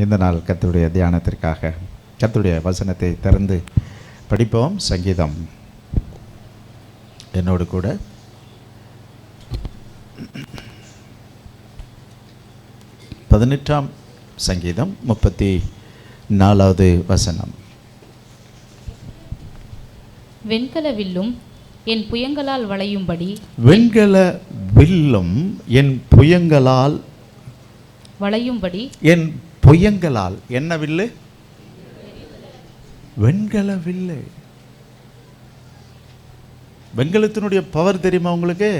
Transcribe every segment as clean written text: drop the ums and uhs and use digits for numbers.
இந்த நாள் கர்த்தருடைய தியானத்திற்காக கர்த்தருடைய வசனத்தை திறந்து படிப்போம். சங்கீதம் என்னோடு கூட 18ஆம் சங்கீதம் 34வது வசனம். வெண்கல வில்லும் என் புயங்களால் வளையும்படி, வெண்கல வில்லும் என் புயங்களால் வளையும்படி, என் புயங்களால். என்ன வில்லு? வெண்கல வில்லு. வெண்கலத்தினுடைய பவர் தெரியுமா உங்களுக்கு?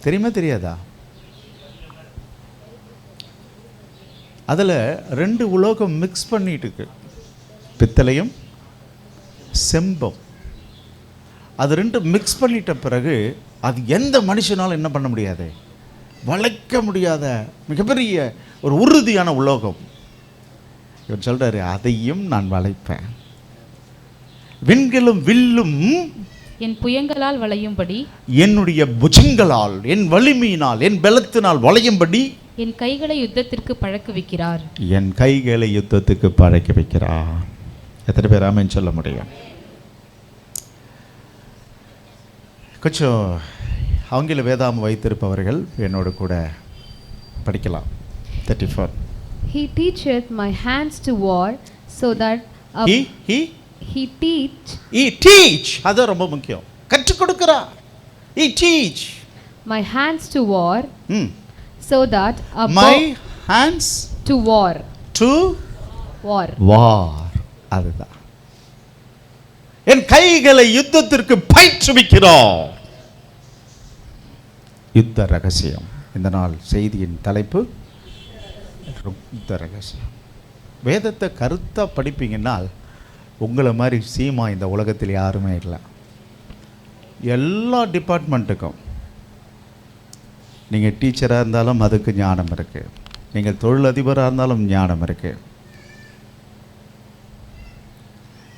தெரியுமா தெரியாதா? அதில் 2 உலோகம் மிக்ஸ் பண்ணிட்டு இருக்கு, பித்தளையும் செம்பம். அது 2 மிக்ஸ் பண்ணிட்ட பிறகு அது எந்த மனுஷனாலும் என்ன பண்ண முடியாது, வளைக்க முடியாத மிகப்பெரிய ஒரு உறுதியான உலோகம். இவர் சொல்றாரு, அதையும் நான் வளைப்பேன். வெண்கலும் வில்லும் என் புயங்களால் வளையும்படி, என்னுடைய புஜங்களால், என் வலிமையினால், என் பலத்தினால் வளையும்படி என் கைகளை யுத்தத்திற்கு பழக்க வைக்கிறார். என் கைகளை யுத்தத்துக்கு பழக்க வைக்கிறார். எத்தனை பேர் ஆமென் சொல்ல முடியும்? கொஞ்சம் ஆங்கில வேதாம் வைத்திருப்பவர்கள் என்னோடு கூட படிக்கலாம். 34. He teacheth my hands to war, so that he teach. அது ரொம்ப முக்கியம். கற்றுக் கொடுக்கிறார். He teach my hands to war, so that my hands to war. அதுதான். என் கைகளை யுத்தத்திற்கு பயிற்றுவிக்கிறோம். யுத்த ரகசியம். இந்த நாள் செய்தியின் தலைப்பு யுத்த ரகசியம். வேதத்தை கருத்தா படிப்பீங்கன்னால் உங்களை மாதிரி சீமா இந்த உலகத்தில் யாருமே இல்லை. எல்லா டிபார்ட்மெண்ட்டுக்கும், நீங்கள் டீச்சராக இருந்தாலும் அதுக்கு ஞானம் இருக்குது, நீங்கள் தொழிலதிபராக இருந்தாலும் ஞானம் இருக்குது,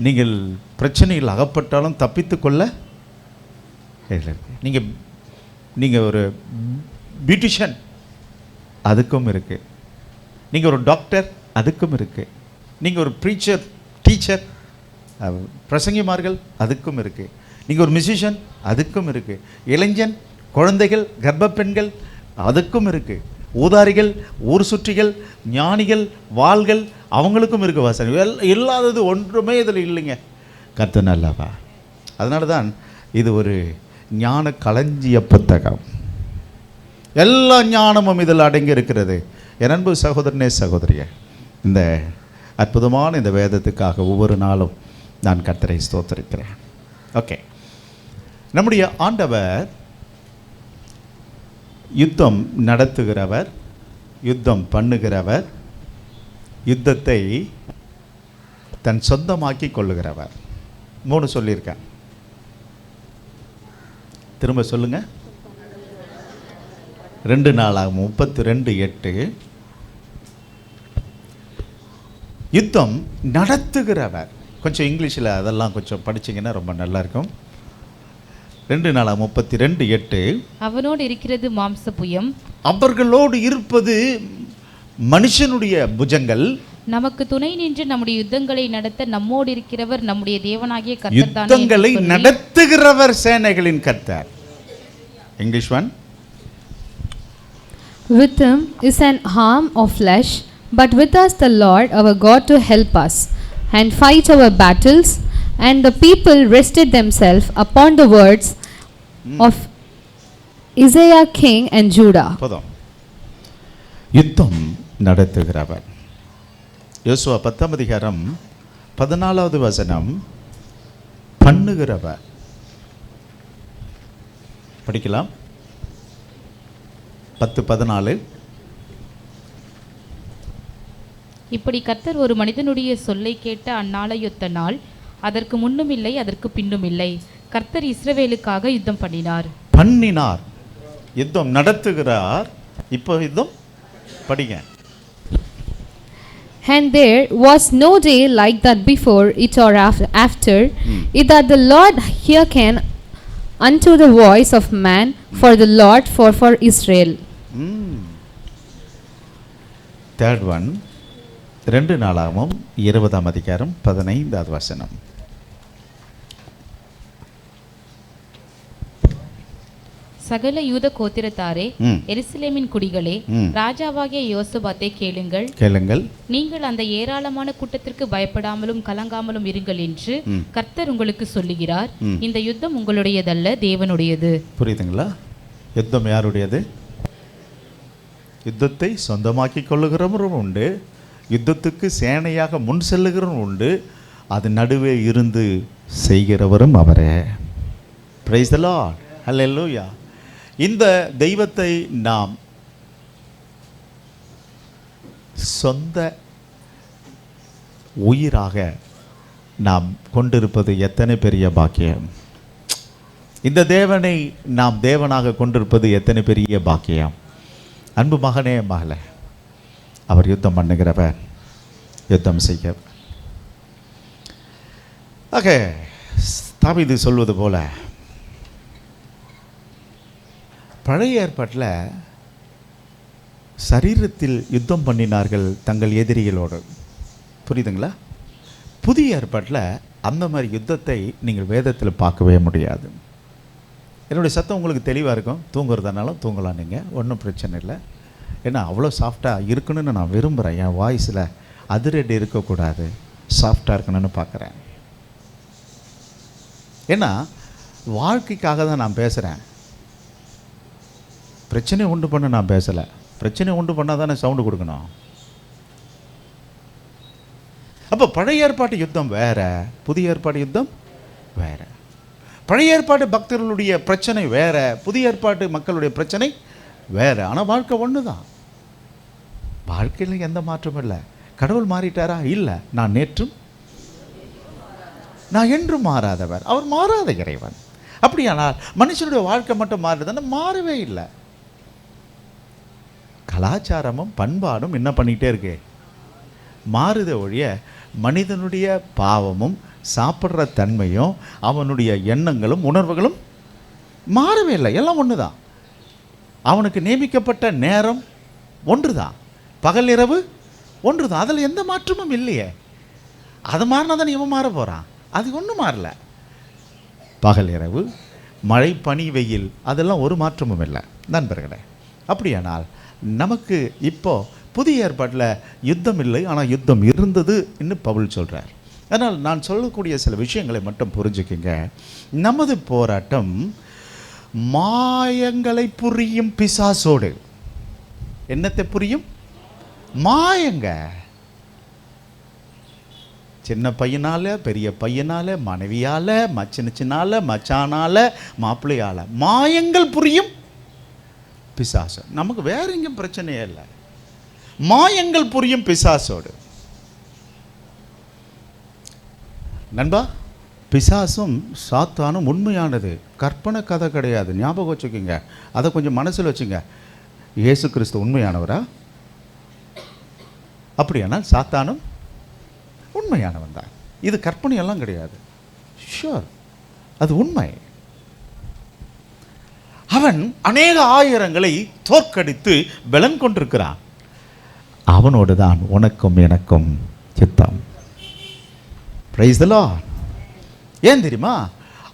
நீங்கள் பிரச்சனையில் அகப்பட்டாலும் தப்பித்து கொள்ள நீங்கள் ஒரு பியூட்டிஷியன் அதுக்கும் இருக்குது, நீங்கள் ஒரு டாக்டர் அதுக்கும் இருக்குது, நீங்கள் ஒரு ப்ரீச்சர், டீச்சர், பிரசங்கிமார்கள் அதுக்கும் இருக்குது, நீங்கள் ஒரு மியூசிஷியன் அதுக்கும் இருக்குது, இளைஞன், குழந்தைகள், கர்ப்ப பெண்கள் அதுக்கும் இருக்குது, ஊதாரிகள், ஊர் சுற்றிகள், ஞானிகள், வாள்கள் அவங்களுக்கும் இருக்கு வாசனை. இல்லாதது ஒன்றுமே இதில் இல்லைங்க. கர்த்தர் நல்லவா. அதனால தான் இது ஒரு ஞான களஞ்சிய புத்தகம். எல்லா ஞானமும் இதில் அடங்கி இருக்கிறது. என் அன்பு சகோதரனே, சகோதரிய, இந்த அற்புதமான இந்த வேதத்துக்காக ஒவ்வொரு நாளும் நான் கர்த்தரை ஸ்தோத்திரிக்கிறேன். ஓகே, நம்முடைய ஆண்டவர் யுத்தம் நடத்துகிறவர், யுத்தம் பண்ணுகிறவர், யுத்தத்தை தன் சொந்தமாக்கி கொள்ளுகிறவர். 3 சொல்லியிருக்கேன். திரும்ப சொல்லுங்க. 2 நாளாகும் 32:8. யுத்தம் நடத்துகிறவர். கொஞ்சம் இங்கிலீஷில் அதெல்லாம் கொஞ்சம் படிச்சிங்கன்னா ரொம்ப நல்லா இருக்கும். 2 நாளாகும் 32:8. அவனோடு இருக்கிறது மாம்ச புயம், அவர்களோடு இருப்பது மனுஷனுடைய புஜங்கள், நமக்கு துணை நின்று நம்முடைய யுத்தங்களை நடத்த நம்மோடு இருக்கிறவர் நம்முடைய தேவனாகிய கர்த்தர் தானே. யுத்தங்களை நடத்துகிறவர் சேனைகளின் கர்த்தர். English one. With him is an arm of flesh, but with us the Lord our God to help us and fight our battles. And the people rested themselves upon the words of Isaiah king and Judah. யுத்தம் நடத்துகிறவர். யோசுவா 10ஆம் அதிகாரம் 14வது வசனம். பண்ணுகிறவர். படிக்கலாம். 10:14. இப்படி கர்த்தர் ஒரு மனிதனுடைய சொல்லை கேட்ட அந்நாளையொத்த நாள் அதற்கு முன்னும் இல்லை அதற்கு பின்னும் இல்லை. கர்த்தர் இஸ்ரவேலுக்காக யுத்தம் பண்ணினார். யுத்தம் நடத்துகிறார். இப்போ யுத்தம் படிங்க. And there was no day like that before it or after it, that the Lord hearkened unto the voice of man, for the Lord for Israel. Third one 2 நாளாகமம் 20ஆம் அதிகாரம் 15வது வசனம். சகல யூத கோத்திரத்தாரே, எருசலேமின் குடிகளே, ராஜாவாகிய யோசபாத்தை கேளுங்கள். நீங்கள் அந்த ஏராளமான கூட்டத்திற்கு பயப்படாமலும் கலங்காமலும் இருங்கள் என்று கர்த்தர் உங்களுக்கு சொல்லுகிறார். இந்த யுத்தம் உங்களுடையதல்ல, தேவனுடையது. புரியுதுங்களா? யுத்தம் யாருடையது? யுத்தத்தை சொந்தமாக்கி கொள்ளுகிறவரும் உண்டு, யுத்தத்துக்கு சேனையாக முன் செல்லுகிறவரும் உண்டு, அது நடுவே இருந்து செய்கிறவரும் அவரே. Praise the Lord. ஹல்லேலூயா. இந்த தெய்வத்தை நாம் சொந்த உயிராக நாம் கொண்டிருப்பது எத்தனை பெரிய பாக்கியம்! இந்த தேவனை நாம் தேவனாக கொண்டிருப்பது எத்தனை பெரிய பாக்கியம்! அன்பு மகனே, மகளே, அவர் யுத்தம் பண்ணுகிறவர், யுத்தம் செய்கிறவர். ஆக தாவீது சொல்வது போல பழைய ஏற்பாட்டில் சரீரத்தில் யுத்தம் பண்ணினார்கள் தங்கள் எதிரிகளோடு. புரியுதுங்களா? புதிய ஏற்பாட்டில் அந்த மாதிரி யுத்தத்தை நீங்கள் வேதத்தில் பார்க்கவே முடியாது. என்னுடைய சத்தம் உங்களுக்கு தெளிவாக இருக்கும். தூங்குறதுனாலும் தூங்கலாம், நீங்கள் ஒன்றும் பிரச்சனை இல்லை. ஏன்னா அவ்வளோ சாஃப்டாக இருக்கணும்னு நான் விரும்புகிறேன். என் வாய்ஸில் அதிரடி இருக்கக்கூடாது, சாஃப்டாக இருக்கணும்னு பார்க்குறேன். ஏன்னா வாழ்க்கைக்காக தான் நான் பேசுகிறேன். பிரச்சனை உண்டு பண்ண நான் பேசலை. பிரச்சனை உண்டு பண்ணால் தானே சவுண்டு கொடுக்கணும். அப்போ பழைய ஏற்பாட்டு யுத்தம் வேற, புதிய ஏற்பாட்டு யுத்தம் வேற. பழைய ஏற்பாட்டு பக்தர்களுடைய பிரச்சனை வேற, புதிய ஏற்பாட்டு மக்களுடைய பிரச்சனை வேற. ஆனால் வாழ்க்கை ஒன்று தான். வாழ்க்கையில் எந்த மாற்றமும் இல்லை. கடவுள் மாறிட்டாரா? இல்லை. நான் நேற்றும் நான் என்றும் மாறாதவர், அவர் மாறாத இறைவன். அப்படியானால் மனுஷனுடைய வாழ்க்கை மட்டும் மாறுதுன்னா மாறவே இல்லை. கலாச்சாரமும் பண்பாடும் என்ன பண்ணிக்கிட்டே இருக்கு? மாறுத ஒழிய மனிதனுடைய பாவமும் சாப்பிட்ற தன்மையும் அவனுடைய எண்ணங்களும் உணர்வுகளும் மாறவே இல்லை. எல்லாம் ஒன்று தான். அவனுக்கு நியமிக்கப்பட்ட நேரம் ஒன்று தான், பகல் இரவு ஒன்று தான். அதில் எந்த மாற்றமும் இல்லையே. அது மாறினா தான் இவன் மாற போகிறான். அது ஒன்றும் மாறல. பகல் இரவு, மழை பனி வெயில், அதெல்லாம் ஒரு மாற்றமும் இல்லை நண்பர்களே. அப்படியானால் நமக்கு இப்போ புதிய ஏற்பாட்டில் யுத்தம் இல்லை, ஆனால் யுத்தம் இருந்தது என்று பவுல் சொல்கிறார். அதனால் நான் சொல்லக்கூடிய சில விஷயங்களை மட்டும் புரிஞ்சுக்குங்க. நமது போராட்டம் மாயங்களை புரியும் பிசாசோடு. என்னத்தை புரியும்? மாயங்க. சின்ன பையனால், பெரிய பையனால், மனைவியால், சின்னச்சினால, மச்சானால், மாப்பிள்ளையால் மாயங்கள் புரியும் பிசாசு. நமக்கு வேற எங்கேயும் பிரச்சனையே இல்லை. மாயங்கள் புரியும் பிசாசோடு. நண்பா, பிசாசும் சாத்தானும் உண்மையானது, கற்பனை கதை கிடையாது. ஞாபகம் வச்சுக்கோங்க. அதை கொஞ்சம் மனசில் வச்சுங்க. இயேசு கிறிஸ்து உண்மையானவரா? அப்படியானால் சாத்தானும் உண்மையானவன் தான். இது கற்பனையெல்லாம் கிடையாது. ஷூர், அது உண்மை. அவன் அநேக ஆயிரங்களை தோற்கடித்து பலன் கொண்டிருக்கிறான். அவனோடு தான் உனக்கும் எனக்கும் யுத்தம். Price the Lord. ஏன் தெரியுமா?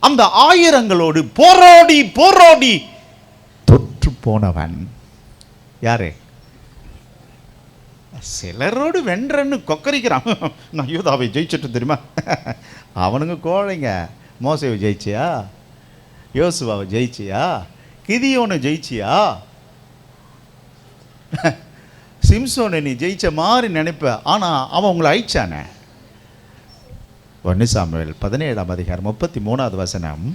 அந்த ஆயிரங்களோடு போராடி போராடி தொற்று போனவன் யாரு? சிலரோடு வென்றன்னு கொக்கரிக்கிறான். நான் யூதாவை ஜெயிச்சிட்டு தெரியுமா? அவனுங்க கோழைங்க. மோசேவை ஜெயிச்சியா? யோசுவாவை ஜெயிச்சியா? கிதியோனை ஜெயிச்சியா? சிம்சோனை நீ ஜெயிச்ச மாதிரி நினைப்ப. ஆனால் அவன் உங்களை அழிச்சானே. 1 சாமுவேல் 17ஆம் அதிகாரம் 33வது வசனம்.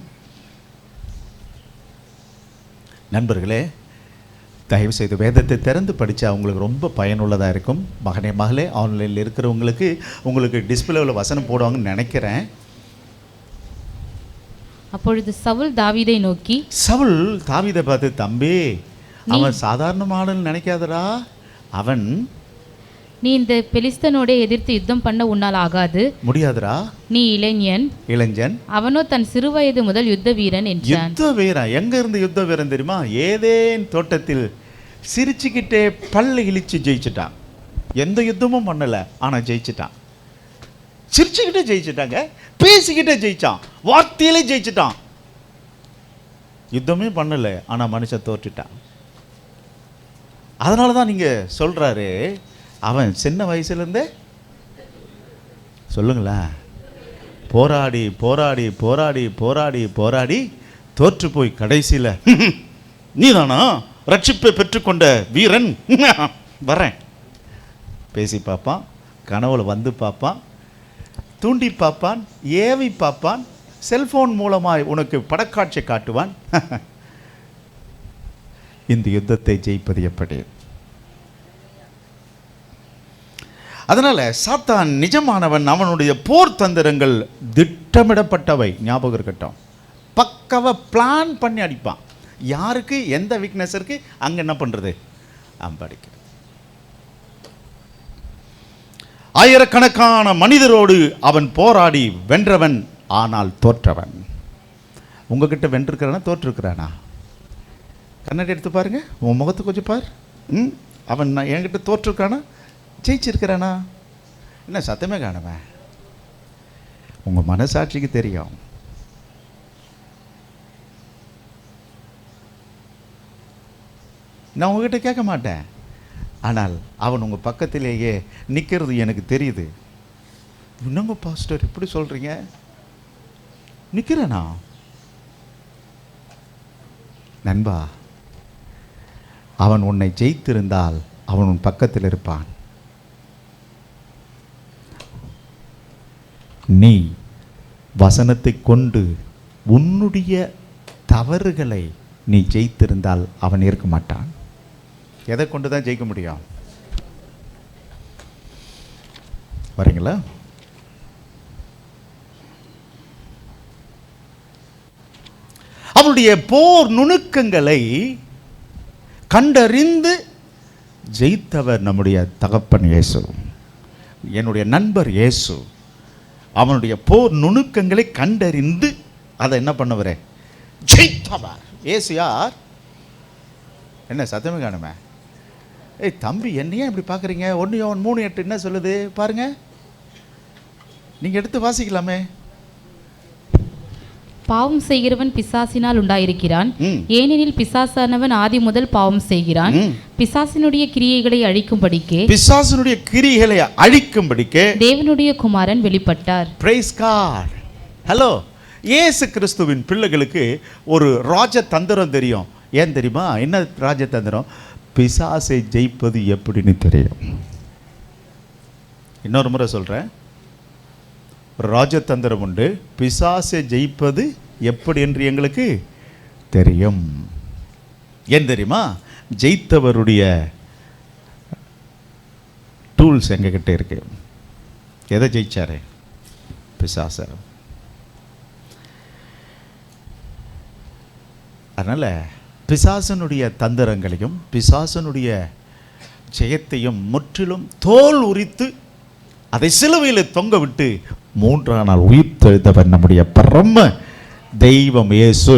நண்பர்களே, தயவு செய்து வேதத்தை திறந்து படித்தா உங்களுக்கு ரொம்ப பயனுள்ளதாக இருக்கும். மகனே, மகளே, ஆன்லைனில் இருக்கிறவங்களுக்கு உங்களுக்கு டிஸ்பிளேவில் வசனம் போடுவாங்கன்னு நினைக்கிறேன். அப்பொழுது சவுல் தாவீதை நோக்கி, சவுல் தாவீதை பார்த்து, தம்பி, அவன் சாதாரணமானு நினைக்காதடா. அவன் நீ இந்த பெலிஸ்தனோட எதிர்த்து யுத்தம் பண்ண உன்னால் ஆகாது, முடியாதுடா. நீ இளைஞன், அவனோ தன் சிறுவயது முதல் யுத்த வீரன் என்றான். யுத்த வீரன் எங்க இருந்து யுத்த வீரன் தெரியுமா? ஏதேன் தோட்டத்தில் சிரிச்சுக்கிட்டே பல்லு இழிச்சு ஜெயிச்சுட்டான். எந்த யுத்தமும் பண்ணலை, ஆனால் ஜெயிச்சிட்டான். சிரிச்சுக்கிட்டே ஜெயிச்சிட்டாங்க, பேசிக்கிட்டே ஜெயிச்சான், வார்த்தையிலே ஜெயிச்சிட்டான். யுத்தமே பண்ணலை, ஆனால் மனுஷன் தோற்றுட்டான். அதனால தான் நீங்கள் சொல்கிறாரு, அவன் சின்ன வயசுலேருந்தே சொல்லுங்களேன், போராடி போராடி போராடி போராடி போராடி தோற்று போய் கடைசியில் நீதானா ரட்சிப்பை பெற்றுக்கொண்ட வீரன், வரேன். பேசி பார்ப்பான், கனவுல வந்து பார்ப்பான், தூண்டி பார்ப்பான், ஏவி பார்ப்பான், செல்போன் மூலமாய் உனக்கு படக்காட்சி காட்டுவான். இந்த யுத்தத்தை ஜெயிப்பது எப்படி? அதனால சாத்தான் நிஜமானவன். அவனுடைய போர் தந்திரங்கள் திட்டமிடப்பட்டவை. ஞாபகம் இருக்கட்டும். பக்கவா பிளான் பண்ணி அடிப்பான். யாருக்கு எந்த வீக்னஸ் இருக்கு, அங்க என்ன பண்றது, அம்படிக்க. ஆயிரக்கணக்கான மனிதரோடு அவன் போராடி வென்றவன், ஆனால் தோற்றவன். உங்ககிட்ட வென்றிருக்கிறானா தோற்றிருக்கிறானா? கண்ணாடி எடுத்து பாருங்க, உன் முகத்தை கொஞ்சம் பார். அவன் என்கிட்ட தோற்றிருக்கானா ஜெயிச்சிருக்கிறானா? என்ன சத்தமே காணுமே? உங்க மனசாட்சிக்கு தெரியும். நான் உங்ககிட்ட கேட்க மாட்டேன், ஆனால் அவன் உங்க பக்கத்திலேயே நிற்கிறது எனக்கு தெரியுது. என்னங்க பாஸ்டர் இப்படி சொல்றீங்க? நிற்கிறேனா? நண்பா, அவன் உன்னை ஜெயித்திருந்தால் அவன் உன் பக்கத்தில் இருப்பான். நீ வசனத்தை கொண்டு உன்னுடைய தவறுகளை நீ ஜெயித்திருந்தால் அவன் இருக்க மாட்டான். எதை கொண்டு தான் ஜெயிக்க முடியும்? வரீங்களா? அவனுடைய போர் நுணுக்கங்களை கண்டறிந்து ஜெயித்தவர் நம்முடைய தகப்பன் இயேசு, என்னுடைய நண்பர் இயேசு. அவனுடைய போர் நுணுக்கங்களை கண்டறிந்து அதை என்ன பண்ணவரே ஜெயித்தவர் இயேசு. யார்? என்ன சத்தமே காணுமே? ஏய் தம்பி, என்னையே இப்படி பார்க்குறீங்க? 1 யோவான் 3:8 என்ன சொல்லுது பாருங்க, நீங்கள் எடுத்து வாசிக்கலாமே. பாவம் செய்கிறவன் பிசாசினால் உண்டாயிருக்கிறான், ஏனெனில் பிசாசானவன் ஆதி முதல் பாவம் செய்கிறான். பிசாசினுடைய கிரியைகளை அழிக்கும்படிக்கே தேவனுடைய குமாரன் வெளிப்பட்டார். Praise God. ஹலோ, இயேசு கிறிஸ்துவின் பிள்ளைகளுக்கு ஒரு ராஜதந்திரம் தெரியும். ஏன் தெரியுமா? என்ன ராஜதந்திரம்? பிசாசை ஜெயிப்பது எப்படின்னு தெரியும். இன்னொரு முறை சொல்றேன், ராஜதந்திரம் உண்டு. பிசாசை ஜெயிப்பது எப்படி என்று எங்களுக்கு தெரியும். ஏன் தெரியுமா? ஜெயித்தவருடைய டூல்ஸ் எங்ககிட்ட இருக்கு. எதை ஜெயிச்சாரு? பிசாச. அதனால பிசாசனுடைய தந்திரங்களையும் பிசாசனுடைய ஜெயத்தையும் முற்றிலும் தோல் உரித்து அதை சிலுவையில் தொங்க விட்டு 3ஆம் நாள் உயிர் தெழுந்தவர் நம்முடைய பரம தெய்வம் இயேசு.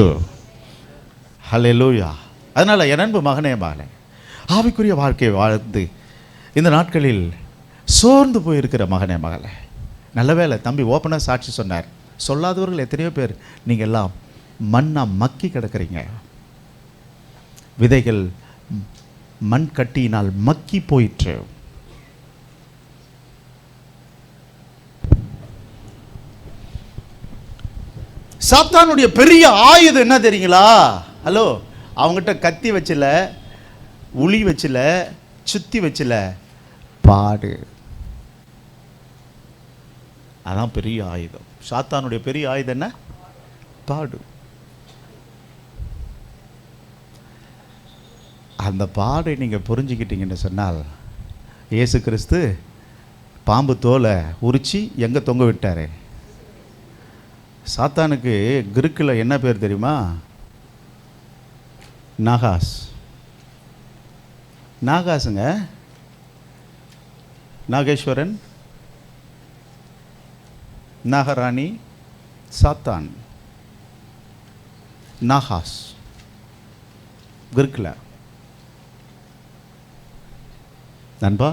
ஹல்லேலூயா. அதனால என் அன்பு மகனே, மகளே, ஆவிக்குரிய வாழ்க்கையை வாழ்ந்து இந்த நாட்களில் சோர்ந்து போயிருக்கிற மகனே, மகளே, நல்ல வேளை தம்பி ஓப்பனாக சாட்சி சொன்னார். சொல்லாதவர்கள் எத்தனையோ பேர் நீங்கள் எல்லாம் மண்ணா மக்கி கிடக்கிறீங்க. விதைகள் மண் கட்டியினால் மக்கி போயிற்று. சாத்தானுடைய பெரிய ஆயுதம் என்ன தெரியுங்களா? ஹலோ, அவங்ககிட்ட கத்தி வச்சல, உளி வச்சல, சுத்தி வச்சல, பாடு. அதான் பெரிய ஆயுதம். சாத்தானுடைய பெரிய ஆயுதம் என்ன? பாடு. அந்த பாடை நீங்கள் புரிஞ்சுக்கிட்டீங்கன்னு சொன்னால், இயேசு கிறிஸ்து பாம்பு தோலை உரிச்சு எங்கே தொங்க விட்டார்? சாத்தானுக்கு கிறுக்கில் என்ன பேர் தெரியுமா? நாகாஸ். நாகாஸுங்க, நாகேஸ்வரன், நாகராணி, சாத்தான், நாகாஸ், கிறுக்கில். நண்பா,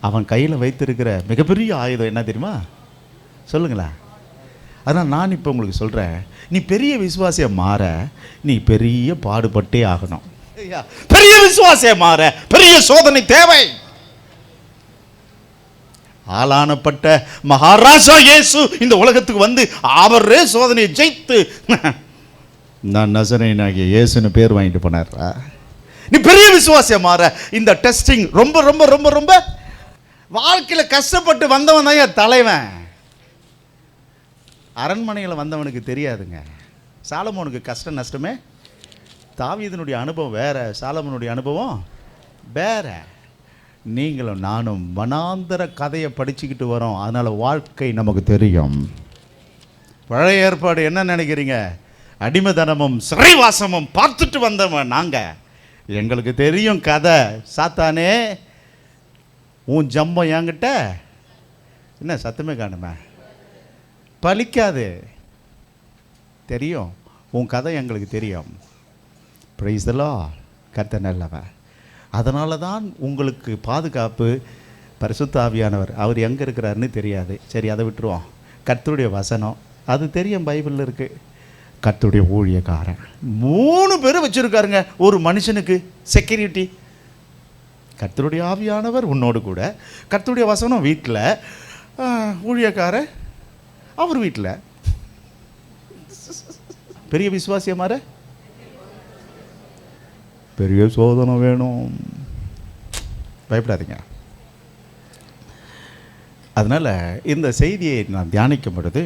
அவன் கையில் வைத்திருக்கிற மிகப்பெரிய ஆயுதம் என்ன தெரியுமா? சொல்லுங்களேன். அதனால் நான் இப்போ உங்களுக்கு சொல்கிறேன், நீ பெரிய விசுவாசியை மாற நீ பெரிய பாடுபட்டே ஆகணும். பெரிய விசுவாசியை மாற பெரிய சோதனை தேவை. ஆளானப்பட்ட மகாராஜா இயேசு இந்த உலகத்துக்கு வந்து அவரே சோதனையை ஜெயித்து நான் நசரேயனாகிய இயேசுன்னு பேர் வாங்கிட்டு போனார். நீ பெரிய விசுவாசியை மாற இந்த டெஸ்டிங் ரொம்ப ரொம்ப ரொம்ப ரொம்ப வாழ்க்கையில் கஷ்டப்பட்டு வந்தவன் தான் என் தலைவன். அரண்மனையில் வந்தவனுக்கு தெரியாதுங்க. சாலமோனுக்கு கஷ்ட நஷ்டமே. தாவீதினுடைய அனுபவம் வேற, சாலமோனுடைய அனுபவம் வேற. நீங்களும் நானும் வனாந்தர கதையை படிச்சுக்கிட்டு வரோம். அதனால் வாழ்க்கை நமக்கு தெரியும். பழைய ஏற்பாடு என்ன நினைக்கிறீங்க? அடிமைதனமும் சிறைவாசமும் பார்த்துட்டு வந்தவன் நாங்கள். எங்களுக்கு தெரியும் கதை. சாத்தானே உன் ஜம்பம் என்கிட்ட என்ன சத்தமே காணுமே, பலிக்காது. தெரியும், உன் கதை எங்களுக்கு தெரியும். Price the Lord. கர்த்தர் நல்லவர். அதனால தான் உங்களுக்கு பாதுகாப்பு பரிசுத்த ஆவியானவர். அவர் எங்கே இருக்கிறாருன்னு தெரியாது. சரி, அதை விட்டுருவோம். கர்த்தருடைய வசனம் அது தெரியும், பைபிளில் இருக்குது. கர்த்தருடைய ஊழியக்காரன் 3 பேர் வச்சுருக்காருங்க ஒரு மனுஷனுக்கு செக்யூரிட்டி. கர்த்தருடைய ஆவியானவர் உன்னோடு கூட, கர்த்தருடைய வசனம் வீட்டில், ஊழியக்காரன் அவர் வீட்டில். பெரிய விசுவாசிய மாற பெரிய சோதனை வேணும். பயப்படாதீங்க. அதனால் இந்த செய்தியை நான் தியானிக்கும் பொழுது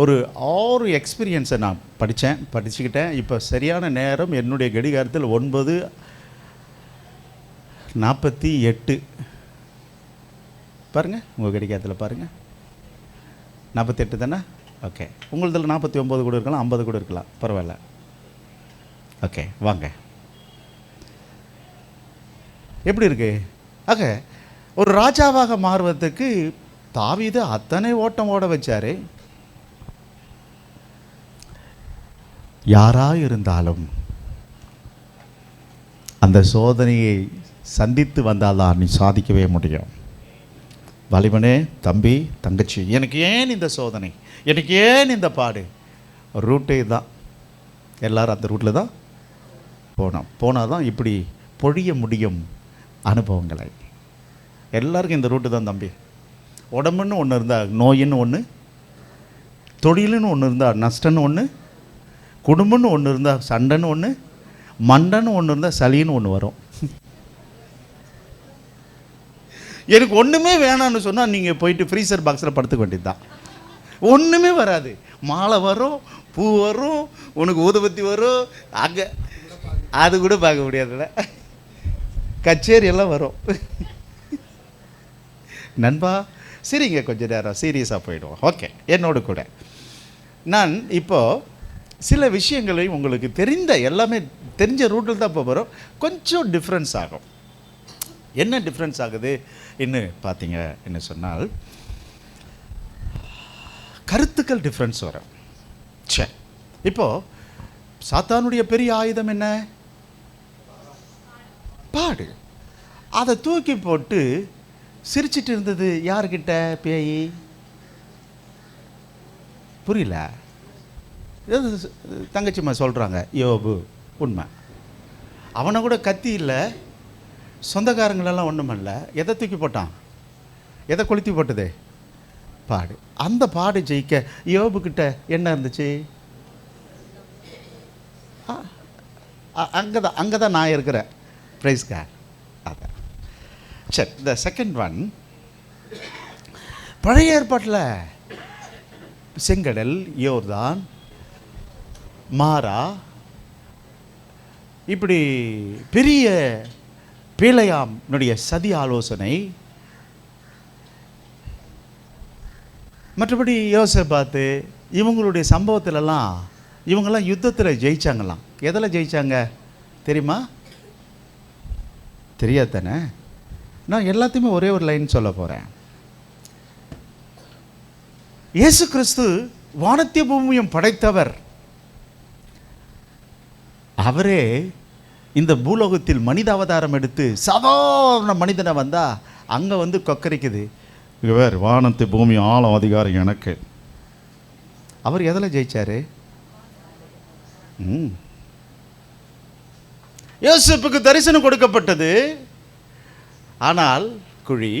ஒரு 6 எக்ஸ்பீரியன்ஸை நான் படிச்சுக்கிட்டேன். இப்போ சரியான நேரம் என்னுடைய கடிகாரத்தில் 9:48. பாருங்கள், உங்கள் கடிகாரத்தில் பாருங்கள், 48 தானே? ஓகே. உங்களதில் 49 கூட இருக்கலாம், 50 கூட இருக்கலாம், பரவாயில்ல. ஓகே, வாங்க. எப்படி இருக்கு? ஆக ஒரு ராஜாவாக மாறுவதற்கு தாவீது அத்தனை ஓட்டம் ஓட வச்சாரு. யாரா இருந்தாலும் அந்த சோதனையை சந்தித்து வந்தால்தான் நீ சாதிக்கவே முடியும். வலிமனே, தம்பி, தங்கச்சி, எனக்கு ஏன் இந்த சோதனை, எனக்கு ஏன் இந்த பாடு? ரூட்டே தான். எல்லாரும் அந்த ரூட்டில் தான் போனால் தான் இப்படி பொழிய முடியும் அனுபவங்களை. எல்லாருக்கும் இந்த ரூட்டு தான் தம்பி. உடம்புன்னு ஒன்று இருந்தால் நோயின்னு ஒன்று, தொழிலுன்னு ஒன்று இருந்தால் நஷ்டன்னு ஒன்று, குடும்பம்னு ஒன்று இருந்தால் சண்டைன்னு ஒன்று, மண்டைன்னு ஒன்று இருந்தால் சளின்னு ஒன்று வரும். எனக்கு ஒன்றுமே வேணான்னு சொன்னால் நீங்கள் போயிட்டு ஃப்ரீசர் பாக்ஸில் படுத்துக்க வேண்டியது தான். ஒன்றுமே வராது. மாலை வரும், பூ வரும், உனக்கு ஊதுபத்தி வரும், அங்கே அது கூட பார்க்க முடியாதுல்ல, கச்சேரி எல்லாம் வரும். நண்பா சரிங்க, கொஞ்சம் நேரம் சீரியஸாக போயிடுவோம். ஓகே, என்னோடு கூட நான் இப்போது சில விஷயங்களை உங்களுக்கு எல்லாமே தெரிஞ்ச ரூட்டில் தான் போகிறோம். கொஞ்சம் டிஃப்ரென்ஸ் ஆகும். என்ன டிஃப்ரென்ஸ் ஆகுது என்ன பார்த்தீங்க என்ன சொன்னால், கருத்துக்கள் டிஃப்ரென்ஸ் வரும். சரி, இப்போது சாத்தானுடைய பெரிய ஆயுதம் என்ன? பாடு. அதை தூக்கி போட்டு சிரிச்சிட்டு இருந்தது யார்கிட்ட? பேய். புரியல. தங்கச்சிம்மா சொல்கிறாங்க, யோபு உண்மை. அவனை கூட கத்தி இல்லை, சொந்தக்காரங்களெல்லாம் ஒன்றுமல்ல. எதை தூக்கி போட்டான்? எதை கொளுத்தி போட்டது? பாடு. அந்த பாடு ஜெயிக்க யோபுக்கிட்ட என்ன இருந்துச்சு? அங்கே தான் நான் இருக்கிறேன். Praise God. அதான். சரி, இந்த செகண்ட் ஒன், பழைய ஏற்பாட்டில் செங்கடல், யோர்தான், மாரா, இப்படி பெரிய பீலையாம்னுடைய சதி ஆலோசனை, மற்றபடி யோசேபாத்து, இவங்களுடைய சம்பவத்திலலாம் இவங்கெல்லாம் யுத்தத்தில் ஜெயிச்சாங்களாம். எதில் ஜெயிச்சாங்க தெரியுமா? தெரியாது தானே? நான் எல்லாத்தையுமே ஒரே ஒரு லைன் சொல்ல போகிறேன். இயேசு கிறிஸ்து வானத்திய பூமியும் படைத்தவர். அவரே இந்த பூலோகத்தில் மனித அவதாரம் எடுத்து சாதாரண மனிதனை வந்தால் அங்கே வந்து கொக்கரிக்குது. இவர் வானத்து பூமி ஆழம் அதிகாரம் எனக்கு. அவர் எதில் ஜெயிச்சார்? யோசேப்புக்கு தரிசனம் கொடுக்கப்பட்டது, ஆனால் குழி,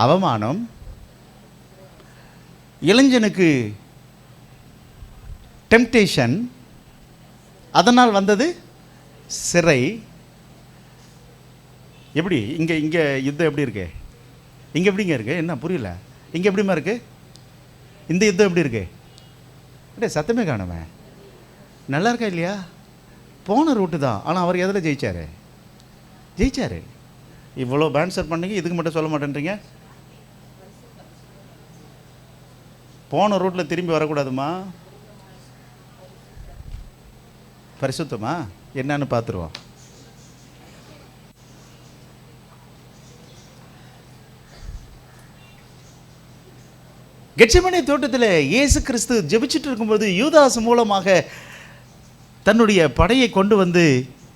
அவமானம், இளைஞனுக்கு டெம்டேஷன், அதனால் வந்தது சிறை. எப்படி இங்கே யுத்தம் எப்படி இருக்கு? இங்கே எப்படிங்க இருக்கு? என்ன புரியல? இங்கே எப்படிமா இருக்கு? இந்த யுத்தம் எப்படி இருக்கு? அப்படியே சத்தமே காணுமே. நல்லா இருக்கா இல்லையா? போன ரூட்டு தான். ஆனால் அவர் எதில் ஜெயிச்சார்? இவ்வளோ பேன்சர் பண்ணீங்க, இதுக்கு மட்டும் சொல்ல மாட்டேன்றீங்க. போன ரூட்டில் திரும்பி வரக்கூடாதுமா. பரிசுத்தமா என்னன்னு பார்த்துருவோம். கெத்செமனே தோட்டத்தில் இயேசு கிறிஸ்து ஜெபிச்சுட்டு இருக்கும்போது யூதாஸ் மூலமாக தன்னுடைய படையை கொண்டு வந்து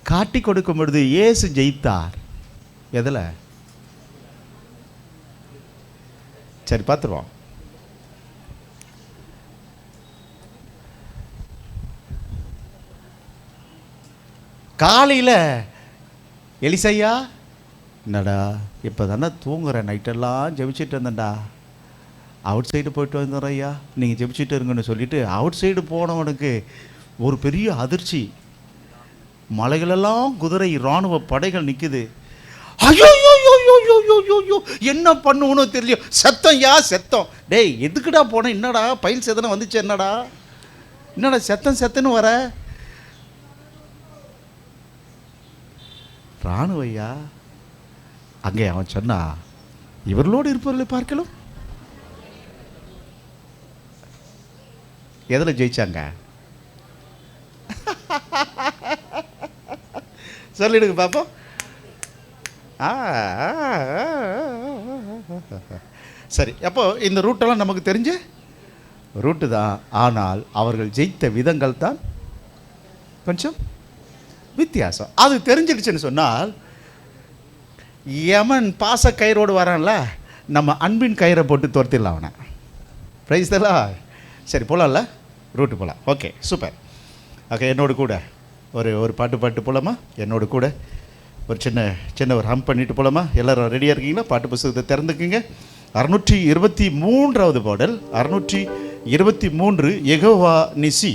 காட்டி கொடுக்கும் பொழுது இயேசு ஜெயித்தார். எதில்? சரி பார்த்துருவோம். காலையில் எலிசையா, என்னடா இப்போ தானே தூங்குறேன், நைட்டெல்லாம் ஜெபிச்சுட்டு இருந்தேன்டா, அவுட் சைடு போயிட்டு வந்துடுறேன் ஐயா, நீங்கள் ஜெபிச்சுட்டு இருங்கன்னு சொல்லிட்டு அவுட் சைடு போனவனுக்கு ஒரு பெரிய அதிர்ச்சி. மலைகளெல்லாம் குதிரை இராணுவ படைகள் நிற்குது. ஐயோ என்ன பண்ணுவோன்னு தெரியல. சத்தம். டேய் எதுக்குடா போனேன்? என்னடா பயில் சேதனை வந்துச்சு? என்னடா செத்தன்னு வர? ராணுவையா. அங்கே அவன் சொன்னா, இவர்களோடு இருப்பவர்களை பார்க்கலாம். எதில் ஜெயிச்சாங்க? சொல்லிடுங்க பாப்போம். சரி, அப்போ இந்த ரூட்டெல்லாம் நமக்கு தெரிஞ்ச ரூட்டு தான். ஆனால் அவர்கள் ஜெயித்த விதங்கள் தான் கொஞ்சம் வித்தியாசம். அது தெரிஞ்சிடுச்சுன்னு சொன்னால், யமன் பாச கயிறோடு வரான்ல, நம்ம அன்பின் கயிறை போட்டு துரத்திடலாம் அவனை. ப்ரைஸ் தரலாம். சரி போகலாம்ல, ரூட்டு போகலாம். Okay, super. ஓகே, என்னோடு கூட ஒரு பாட்டு போகலாமா? என்னோடு கூட ஒரு சின்ன ஒரு ஹம் பண்ணிட்டு போகலாமா? எல்லோரும் ரெடியாக இருக்கீங்களா? பாட்டு புத்தகத்தை திறந்துக்குங்க. 623வது பாடல், 623, யெகோவா நிசி.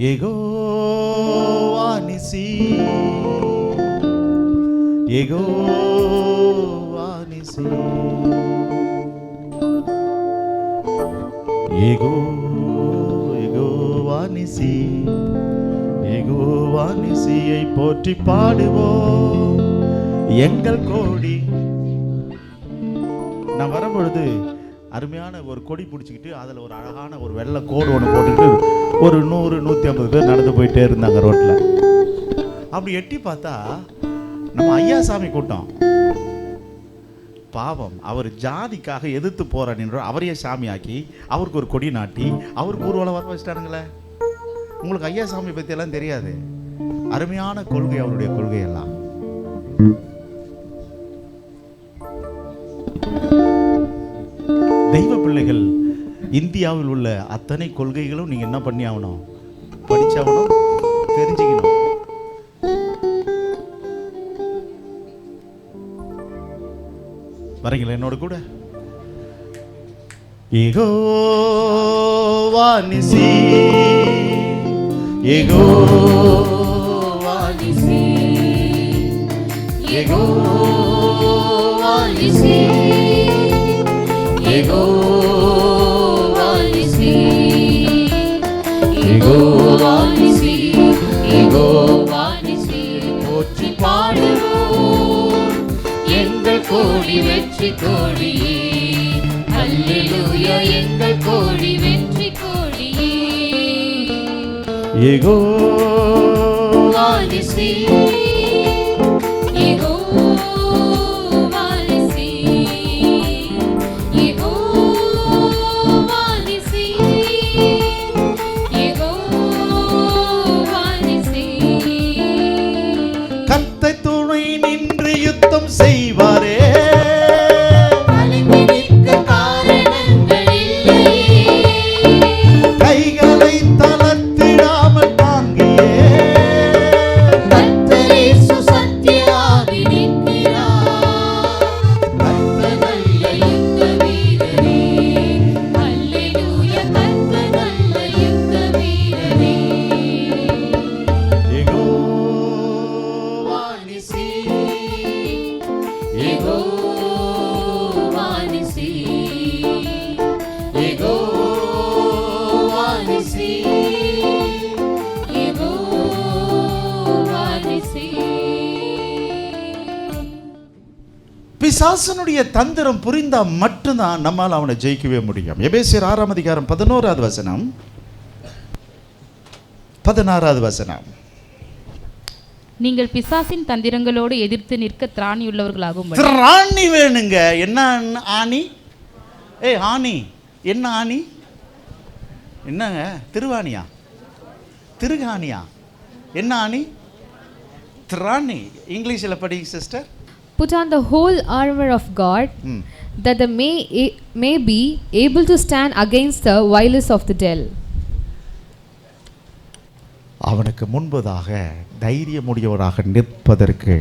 யெகோவா நிசி, யெகோவா நிசி, யெகோவா நிசி, யெகோவா நிசியை போற்றி பாடுவோம் எங்கள் கோடி. நான் வரும்பொழுது அருமையான ஒரு கொடி பிடிச்சிக்கிட்டு அதில் ஒரு அழகான ஒரு வெள்ளை கோடு ஒன்று போட்டுக்கிட்டு ஒரு 100-150 பேர் நடந்து போயிட்டே இருந்தாங்க ரோட்டில். அப்படி எட்டி பார்த்தா நம்ம ஐயாசாமி கூட்டம். பாவம், அவர் ஜாதிக்காக எதிர்த்து போராடின்ற அவரையே சாமியாக்கி அவருக்கு ஒரு கொடி நாட்டி அவருக்கு ஊர்வலம் வர வச்சிட்டாருங்களே. உங்களுக்கு ஐயாசாமி பற்றியெல்லாம் தெரியாது. அருமையான கொள்கை அவருடைய கொள்கையெல்லாம். தெய்வ பிள்ளைகள், இந்தியாவில் உள்ள அத்தனை கொள்கைகளும் நீங்கள் என்ன பண்ணி ஆகணும்? படிச்சாகணும், தெரிஞ்சுக்கணும். வரீங்களா என்னோட கூட? யெகோவா நிசி, யெகோவா நிசி, யெகோவா நிசி, யெகோவா நிசி, யெகோவா நிசி, யெகோவா நிசி போற்றி பாடுவோம் எங்கள் கோடி வெற்றி கோடி. அல்லேலூயா, எங்கள் கோடி வெற்றி கோடி. யெகோவா நிசி, யெகோவா நிசி, யெகோவா நிசி, யெகோவா நிசி. கர்த்தர் துணை நின்று யுத்தம் செய்வாரே, கலங்கி நிற்க காரணங்கள் இல்லையே, கைகளை தளர்த்திடாமல் தாங்கியே, கர்த்தர் இயேசு சத்தியமாகி நிற்கிறார். கர்த்தர் நல்ல யுத்த வீரரே, அல்லேலூயா, கர்த்தர் நல்ல யுத்த வீரரே. யெகோவா நிசி, யெகோவா நிசி, யெகோவா நிசி, யெகோவா நிசி. பிசாசனுடைய தந்திரம் புரிந்தா மட்டும்தான் நம்மால் அவனை ஜெயிக்கவே முடியும். எபேசியர் 6ஆம் அதிகாரம் 11வது வசனம், 16வது வசனம். நீங்கள் பிசாசின் தந்திரங்களோடு எதிர்த்து நிற்க திராணியுள்ளவர்களாகும். திராணி வேணுங்க. என்ன ஆணி? ஆணி என்ன ஆணி? என்னங்க? திருவாணியா? திருகாணியா? என்ன ஆணி? திராணி. இங்கிலீஷில் படி sister. Put on the whole armor of God, that they may be able to stand against the wiles of the devil. அவனுக்கு முன்பதாக தைரியமுடையவராக நிற்பதற்கு.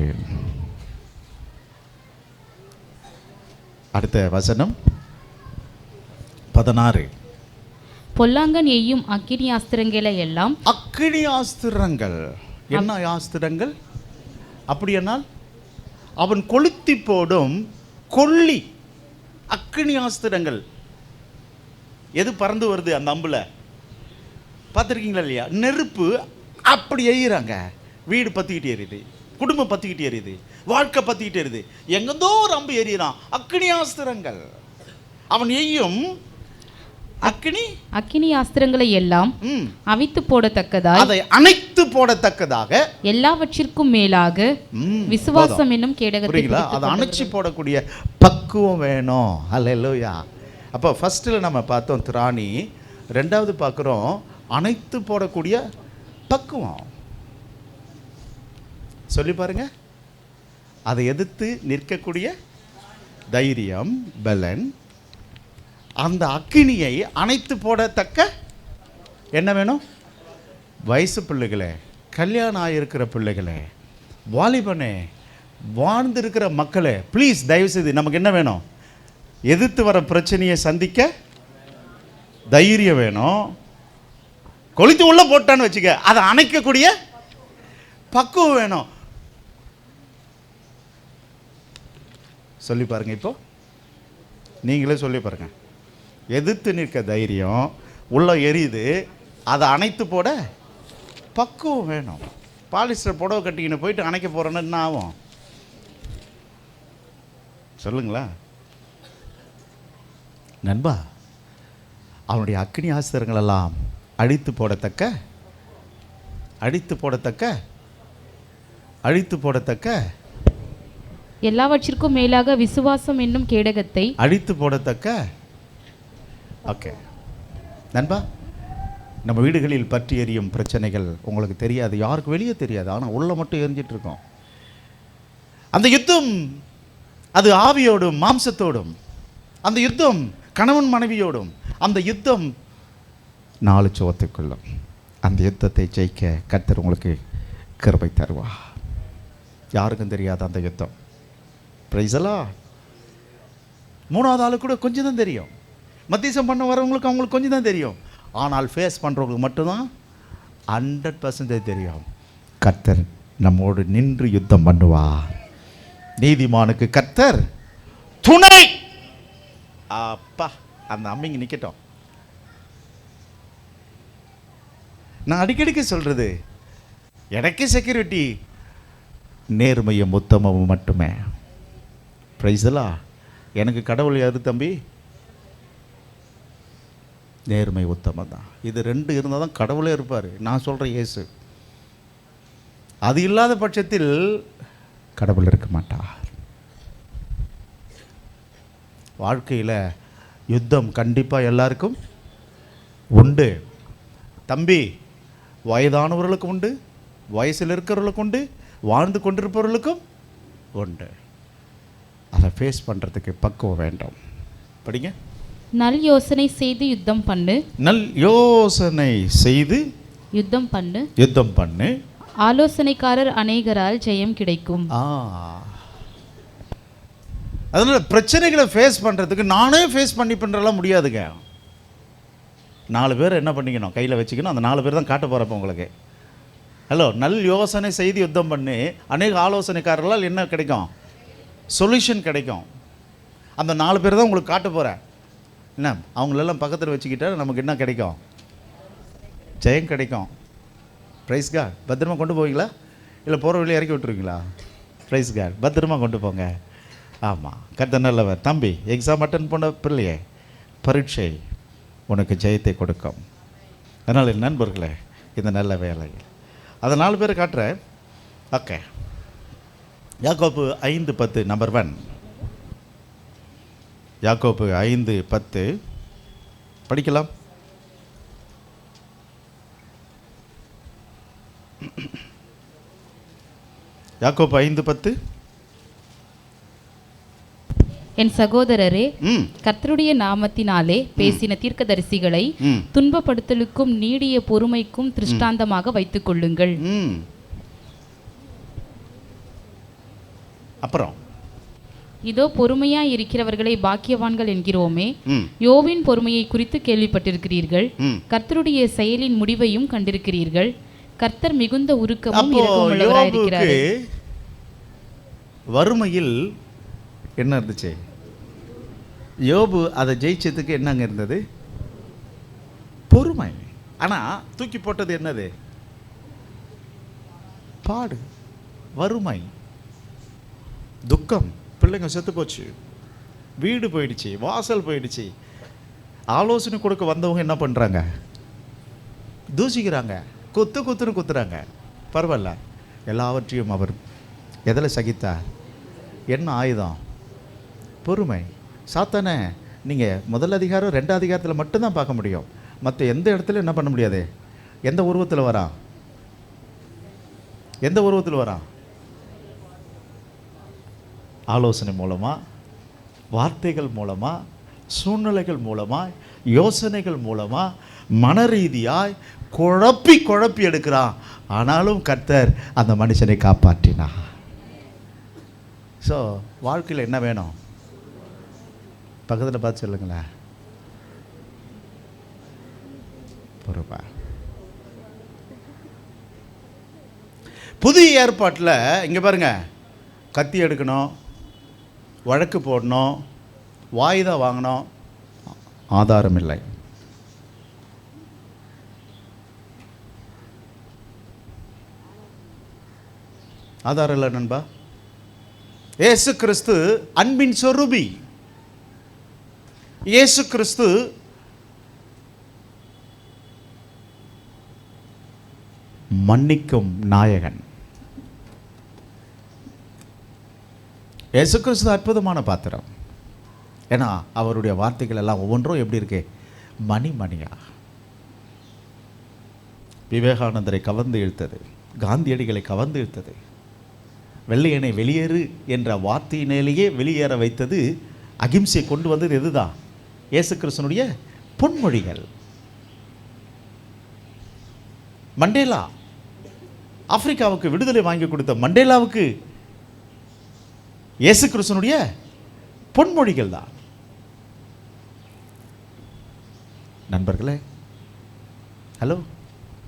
அடுத்த வசனம் 16. பொல்லாங்கன் எய்யும் அக்கினி ஆஸ்திரங்களை எல்லாம். அக்கினி ஆஸ்திரங்கள். என்ன ஆஸ்திரங்கள்? அப்படி என்னால் அவன் கொளுத்தி போடும் கொள்ளி அக்கினி ஆஸ்திரங்கள். எது பறந்து வருது அந்த அம்புல? பார்த்துருக்கீங்களா இல்லையா? நெருப்பு அப்படி எய்கிறாங்க. வீடு பற்றிக்கிட்டே எரியுது, குடும்பம் பற்றிக்கிட்டே எரியுது, வாழ்க்கை பற்றிக்கிட்டே எரியுது. எங்கேதோ ஒரு அம்பு எறிகிறான். அக்கினி ஆஸ்திரங்கள். அவன் எய்யும் அக்கினி ஆஸ்திரங்களை எல்லாம் அவித்து போடத்தக்கதாய், அதை அணைத்து போடத்தக்கதாக, எல்லாவற்றிற்கும் மேலாக விசுவாசம் என்னும் கேடகத்தை. அதை அணைச்சி போடக்கூடிய பக்குவம் வேணும். அல்லேலூயா. அப்போ ஃபர்ஸ்ட்ல நம்ம பார்த்தோம் திராணி, ரெண்டாவது பார்க்குறோம் அணைத்து போடக்கூடிய பக்குவம். சொல்லி பாருங்க. அதை எதிர்த்து நிற்கக்கூடிய தைரியம், பலன். அந்த அக்கினியை அணைத்து போடத்தக்க என்ன வேணும்? வயசு பிள்ளைகளே, கல்யாணம் ஆகியிருக்கிற பிள்ளைகளே, வாலிபனே, வாழ்ந்திருக்கிற மக்களே, ப்ளீஸ் தயவுசெய்து நமக்கு என்ன வேணும்? எதிர்த்து வர பிரச்சனையை சந்திக்க தைரியம் வேணும். கொளுத்தி உள்ள போட்டான்னு வச்சுக்க, அதை அணைக்கக்கூடிய பக்குவம் வேணும். சொல்லி பாருங்க. இப்போ நீங்களே சொல்லி பாருங்க. எதிர்த்து நிற்க தைரியம், உள்ள எரியுது, அதை அணைத்து போட பக்குவம் வேணும். பாலிஸ்டர் புடவை கட்டிக்கின்னு போயிட்டு அணைக்க போகிறோன்னு என்ன ஆகும்? சொல்லுங்களா நண்பா? அவனுடைய அக்கினி ஆஸ்திரங்களெல்லாம் அழித்து போடத்தக்க எல்லாவற்றிற்கும் மேலாக விசுவாசம் என்னும் கேடகத்தை அழித்து போடத்தக்க. ஓகே நண்பா, நம்ம வீடுகளில் பற்றி எரியும் பிரச்சனைகள் உங்களுக்கு தெரியாது, யாருக்கு வெளியே தெரியாது, ஆனால் உள்ள மட்டும் எரிஞ்சிட்டு இருக்கோம். அந்த யுத்தம் அது ஆவியோடும் மாம்சத்தோடும், அந்த யுத்தம் கணவன் மனைவியோடும், அந்த யுத்தம் 4 சுவத்துக்குள்ளும். அந்த யுத்தத்தை ஜெயிக்க கர்த்தர் உங்களுக்கு கிருபை தருவா. யாருக்கும் தெரியாது அந்த யுத்தம். பிரைஸலா. 3வது ஆளு கூட கொஞ்சம் தான் தெரியும். மத்தியசம் பண்ண வரவங்களுக்கு அவங்களுக்கு கொஞ்சம் தான் தெரியும். ஆனால் ஃபேஸ் பண்ணுறவங்களுக்கு மட்டும்தான் 100% தெரியும். கர்த்தர் நம்மோடு நின்று யுத்தம் பண்ணுவா. நீதிமானுக்கு கர்த்தர் துணை. அப்பா, அந்த அம்மிங்க நிற்கட்டும். நான் அடிக்கடிக்கு சொல்கிறது, எனக்கு செக்யூரிட்டி நேர்மையும் உத்தமமும் மட்டுமே. பிரைஸலா. எனக்கு கடவுள் யாரு தம்பி? நேர்மை, உத்தமம் தான். இது ரெண்டு இருந்தால் தான் கடவுளே இருப்பார். நான் சொல்கிறேன் இயேசு. அது இல்லாத பட்சத்தில் கடவுள் இருக்க மாட்டார். வாழ்க்கையில் யுத்தம் கண்டிப்பாக எல்லாருக்கும் உண்டு. தம்பி, வயதானவர்களுக்கும் உண்டு, வயசில் இருக்கிறவர்களுக்கும் உண்டு, வாழ்ந்து கொண்டிருப்பவர்களுக்கும் உண்டு. அதை ஃபேஸ் பண்ணுறதுக்கு பக்குவம் வேண்டும். படிங்க. நல் யோசனை செய்து யுத்தம் பண்ணு. நல் யோசனை செய்து யுத்தம் பண்ணு. யுத்தம் பண்ணு. ஆலோசனைக்காரர் அநேகரால் ஜெயம் கிடைக்கும். அதனால் பிரச்சனைகளை ஃபேஸ் பண்ணுறதுக்கு நானே ஃபேஸ் பண்ணுறலாம் முடியாதுங்க. 4 பேர் என்ன பண்ணிக்கணும், கையில் வச்சுக்கணும். அந்த 4 பேர் தான் காட்ட போகிறப்ப உங்களுக்கு. ஹலோ, நல் யோசனை செய்து யுத்தம் பண்ணி அநேக ஆலோசனைக்காரர்களால் என்ன கிடைக்கும்? சொல்யூஷன் கிடைக்கும். அந்த 4 பேர் தான் உங்களுக்கு காட்ட போகிறேன். என்ன, அவங்களெல்லாம் பக்கத்தில் வச்சுக்கிட்டா நமக்கு என்ன கிடைக்கும்? ஜெயம் கிடைக்கும். Praise God. பத்திரமா கொண்டு போவீங்களா இல்லை போகிற வழியை இறக்கி விட்டுருவீங்களா? Price God. பத்திரமா கொண்டு போங்க. ஆமாம், கர்த்தர் நல்லவர். தம்பி, எக்ஸாம் அட்டன் பண்ண பிள்ளையே, பரீட்சை உனக்கு ஜெயத்தை கொடுக்கும். அதனால் என் நண்பர்களே, இந்த நல்ல வேலை அதை 4 பேர் காட்டுறேன். ஓகே, யாக்கோப்பு 5:10 நம்பர் 1. யாக்கோப்பு 5:10 படிக்கலாம். யாக்கோப்பு 5:10. என் சகோதரரே, கர்த்தருடைய நாமத்தினாலே பேசின தீர்க்கதரிசிகளை துன்பப்படுத்தலுக்கும் நீடிய பொறுமைக்கும் திருஷ்டாந்தமாக வைத்துக் கொள்ளுங்கள். அப்புறம் இதோ பொறுமையாய் இருக்கிறவர்களை பாக்கியவான்கள் என்கிறோமே. யோவின் பொறுமையை குறித்து கேள்விப்பட்டிருக்கிறீர்கள், கர்த்தருடைய செயலின் முடிவையும் கண்டிருக்கிறீர்கள். கர்த்தர் மிகுந்த உருக்கமும் இரக்கமுள்ளவராய் இருக்கிறார். வறுமையில் என்ன இருந்துச்சு? யோபு அதை ஜெயிச்சதுக்கு என்னங்க இருந்தது? பொறுமை. ஆனால் தூக்கி போட்டது என்னது? பாடு, வறுமை, துக்கம். பிள்ளைங்க செத்து போச்சு, வீடு போயிடுச்சு, வாசல் போயிடுச்சு. ஆலோசனை கொடுக்க வந்தவங்க என்ன பண்ணுறாங்க? தூசிக்கிறாங்க, குத்துன்னு குத்துறாங்க. பரவாயில்ல, எல்லாவற்றையும் அவர் எதில் சகித்தார்? என்ன ஆயுதம்? பொறுமை. சாத்தானே நீங்கள் முதல் அதிகாரம் 2 அதிகாரத்தில் மட்டும்தான் பார்க்க முடியும். மற்ற எந்த இடத்துல என்ன பண்ண முடியாது. எந்த உருவத்தில் வரான்? எந்த உருவத்தில் வரான்? ஆலோசனை மூலமாக, வார்த்தைகள் மூலமாக, சூழ்நிலைகள் மூலமாக, யோசனைகள் மூலமாக, மன ரீதியாய் குழப்பி எடுக்கிறான். ஆனாலும் கர்த்தர் அந்த மனுஷனை காப்பாற்றினார். ஸோ வாழ்க்கையில் என்ன வேணும்? பக்கத்தில் பார்த்து சொல்லுங்களேன். பொறுப்பா. புதிய ஏற்பாட்டில் இங்கே பாருங்க, கத்தி எடுக்கணும், வழக்கு போடணும், வாய்தா வாங்கணும், ஆதாரம் இல்லை. ஆதாரம் இல்லை நண்பா. இயேசு கிறிஸ்து அன்பின் சொரூபி. இயேசு கிறிஸ்து மன்னிக்கும் நாயகன். இயேசு கிறிஸ்து அற்புதமான பாத்திரம். ஏன்னா அவருடைய வார்த்தைகள் எல்லாம் ஒவ்வொன்றும் எப்படி இருக்கு? மணிமணியா. விவேகானந்தரை கவர்ந்து இழுத்தது, காந்தியடிகளை கவர்ந்து இழுத்தது, வெள்ளையனை வெளியேறு என்ற வார்த்தையினாலேயே வெளியேற வைத்தது, அகிம்சையை கொண்டு வந்தது எதுதான்? இயேசு கிறிஸ்துனுடைய பொன்மொழிகள். மண்டேலா, ஆப்பிரிக்காவுக்கு விடுதலை வாங்கி கொடுத்த மண்டேலாவுக்கு இயேசு கிறிஸ்துனுடைய பொன்மொழிகள் தான். நண்பர்களே, ஹலோ,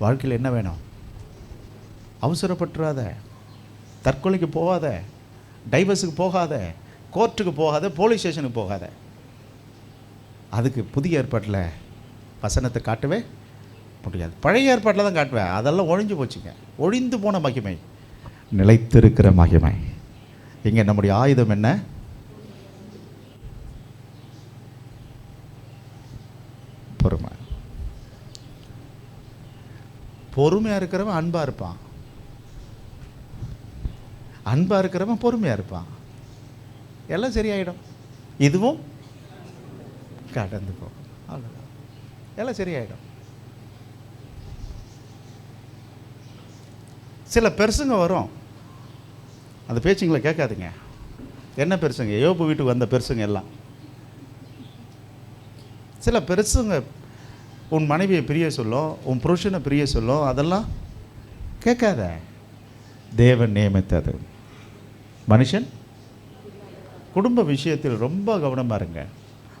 வாழ்க்கையில் என்ன வேணும்? அவசரப்பட்டுறாத, தற்கொலைக்கு போகாத, டைவர்ஸுக்கு போகாத, கோர்ட்டுக்கு போகாத, போலீஸ் ஸ்டேஷனுக்கு போகாத. அதுக்கு புதிய ஏற்பாட்டில் வசனத்தை காட்டவே முடியாது. பழைய ஏற்பாட்டில் தான் காட்டுவேன். அதெல்லாம் ஒழிஞ்சு போச்சுங்க. ஒழிந்து போன மகிமை, நிலைத்திருக்கிற மகிமை. இங்கே நம்முடைய ஆயுதம் என்ன? பொறுமை. பொறுமையாக இருக்கிறவன் அன்பாக இருப்பான், அன்பாக இருக்கிறவன் பொறுமையாக இருப்பான். எல்லாம் சரியாயிடும். இதுவும் கடந்து போகும், அவ்வளோதான். எல்லாம் சரியாயிடும். சில பெருசுங்க வரும், அந்த பேச்சுங்களை கேட்காதுங்க. என்ன பெருசுங்க? யோபு வீட்டுக்கு வந்த பெருசுங்க எல்லாம். சில பெருசுங்க உன் மனைவியை பிரிய சொல்லும், உன் புருஷனை பிரிய சொல்லும், அதெல்லாம் கேட்காத. தேவன் நியமித்தது. மனுஷன் குடும்ப விஷயத்தில் ரொம்ப கவனமாக இருங்க.